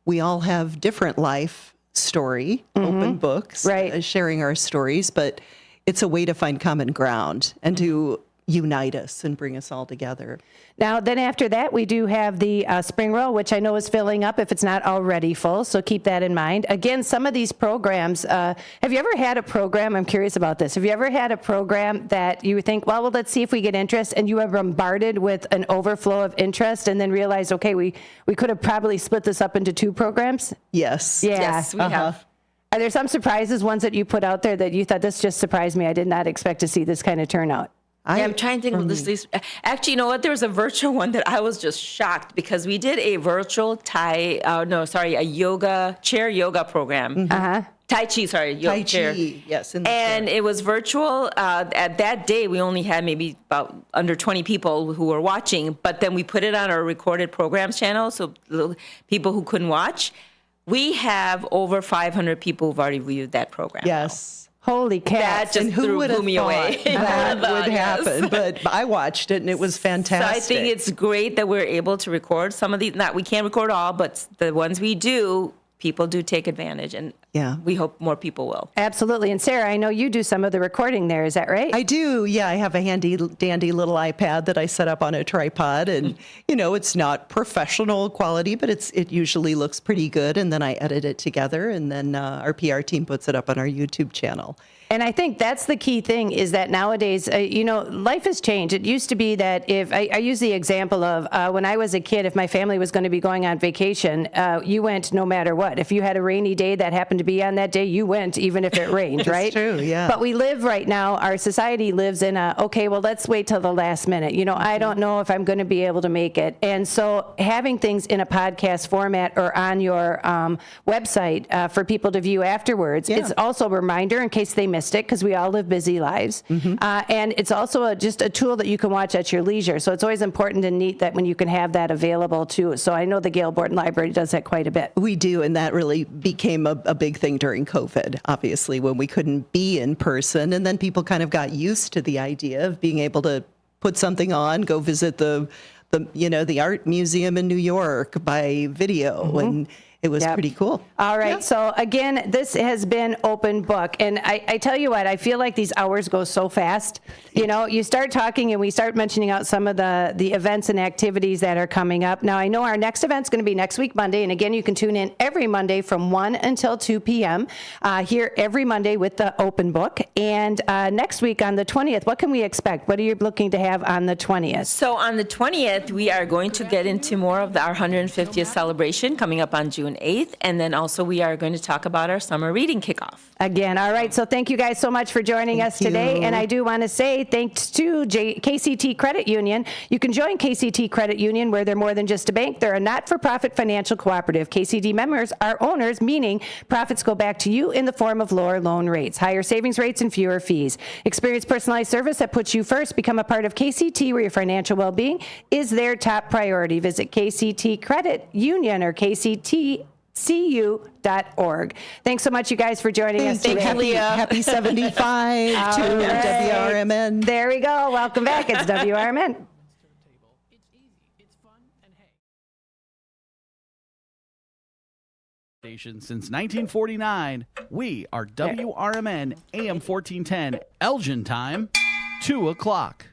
we all have different life story, open books, sharing our stories. But it's a way to find common ground and to unite us and bring us all together. Now, then after that, we do have the spring roll, which I know is filling up if it's not already full, so keep that in mind. Again, some of these programs, have you ever had a program, I'm curious about this, have you ever had a program that you think, well, let's see if we get interest, and you are bombarded with an overflow of interest and then realize, okay, we could have probably split this up into 2 programs? Yes. Yeah. Yes, we have. Are there some surprises, ones that you put out there that you thought, this just surprised me, I did not expect to see this kind of turnout? I'm trying to think of this. Actually, you know what? There was a virtual one that I was just shocked because we did a virtual a yoga, chair yoga program. Tai Chi, yoga chair. Yes. And it was virtual. At that day, we only had maybe about under 20 people who were watching, but then we put it on our recorded programs channel, so people who couldn't watch. We have over 500 people who've already viewed that program. Yes. Holy cats. That just blew me away. That would happen. But I watched it, and it was fantastic. So I think it's great that we're able to record some of these. We can't record all, but the ones we do, people do take advantage, and we hope more people will. Absolutely. And Sarah, I know you do some of the recording there. Is that right? I do. Yeah, I have a handy dandy little iPad that I set up on a tripod, and it's not professional quality, but it usually looks pretty good. And then I edit it together, and then our PR team puts it up on our YouTube channel. And I think that's the key thing is that nowadays, life has changed. It used to be that if I use the example of when I was a kid, if my family was going to be going on vacation, you went no matter what. If you had a rainy day that happened to be on that day, you went, even if it rained, That's right? true, yeah. But we live right now, our society lives in okay, well, let's wait till the last minute. I don't know if I'm going to be able to make it. And so having things in a podcast format or on your website for people to view afterwards, it's also a reminder in case they missed it, because we all live busy lives. And it's also just a tool that you can watch at your leisure. So it's always important and neat that when you can have that available too. So I know the Gail Borden Library does that quite a bit. We do, and that really became a big thing during COVID, obviously, when we couldn't be in person. And then people kind of got used to the idea of being able to put something on, go visit the art museum in New York by video, and it was pretty cool. All right. So again, this has been Open Book. And I tell you what, I feel like these hours go so fast. You start talking and we start mentioning out some of the events and activities that are coming up. Now, I know our next event's going to be next week, Monday. And again, you can tune in every Monday from 1 until 2 p.m. Here every Monday with the Open Book. And next week on the 20th, what can we expect? What are you looking to have on the 20th? So on the 20th, we are going to get into more of our 150th celebration coming up on June 8th. And then also we are going to talk about our summer reading kickoff. Again, all right. So thank you guys so much for joining us today. And I do want to say thanks to KCT Credit Union. You can join KCT Credit Union, where they're more than just a bank. They're a not-for-profit financial cooperative. KCD members are owners, meaning profits go back to you in the form of lower loan rates, higher savings rates, and fewer fees. Experience personalized service that puts you first. Become a part of KCT, where your financial well-being is their top priority. Visit KCT Credit Union or KCTCU.org. Thanks so much, you guys, for joining us today. Happy 75 to WRMN. There we go. Welcome back. It's WRMN. Since 1949, we are WRMN AM 1410 Elgin time, 2 o'clock.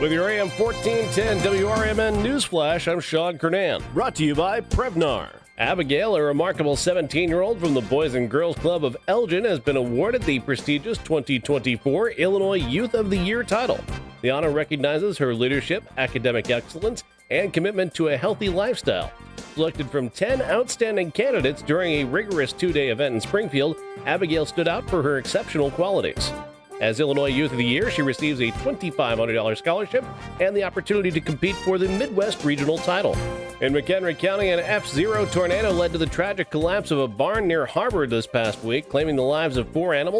With your AM 1410 WRMN Newsflash, I'm Sean Kernan. Brought to you by Prevnar. Abigail, a remarkable 17-year-old from the Boys and Girls Club of Elgin, has been awarded the prestigious 2024 Illinois Youth of the Year title. The honor recognizes her leadership, academic excellence, and commitment to a healthy lifestyle. Selected from 10 outstanding candidates during a rigorous 2-day event in Springfield, Abigail stood out for her exceptional qualities. As Illinois Youth of the Year, she receives a $2,500 scholarship and the opportunity to compete for the Midwest Regional title. In McHenry County, an F-0 tornado led to the tragic collapse of a barn near Harvard this past week, claiming the lives of 4 animals.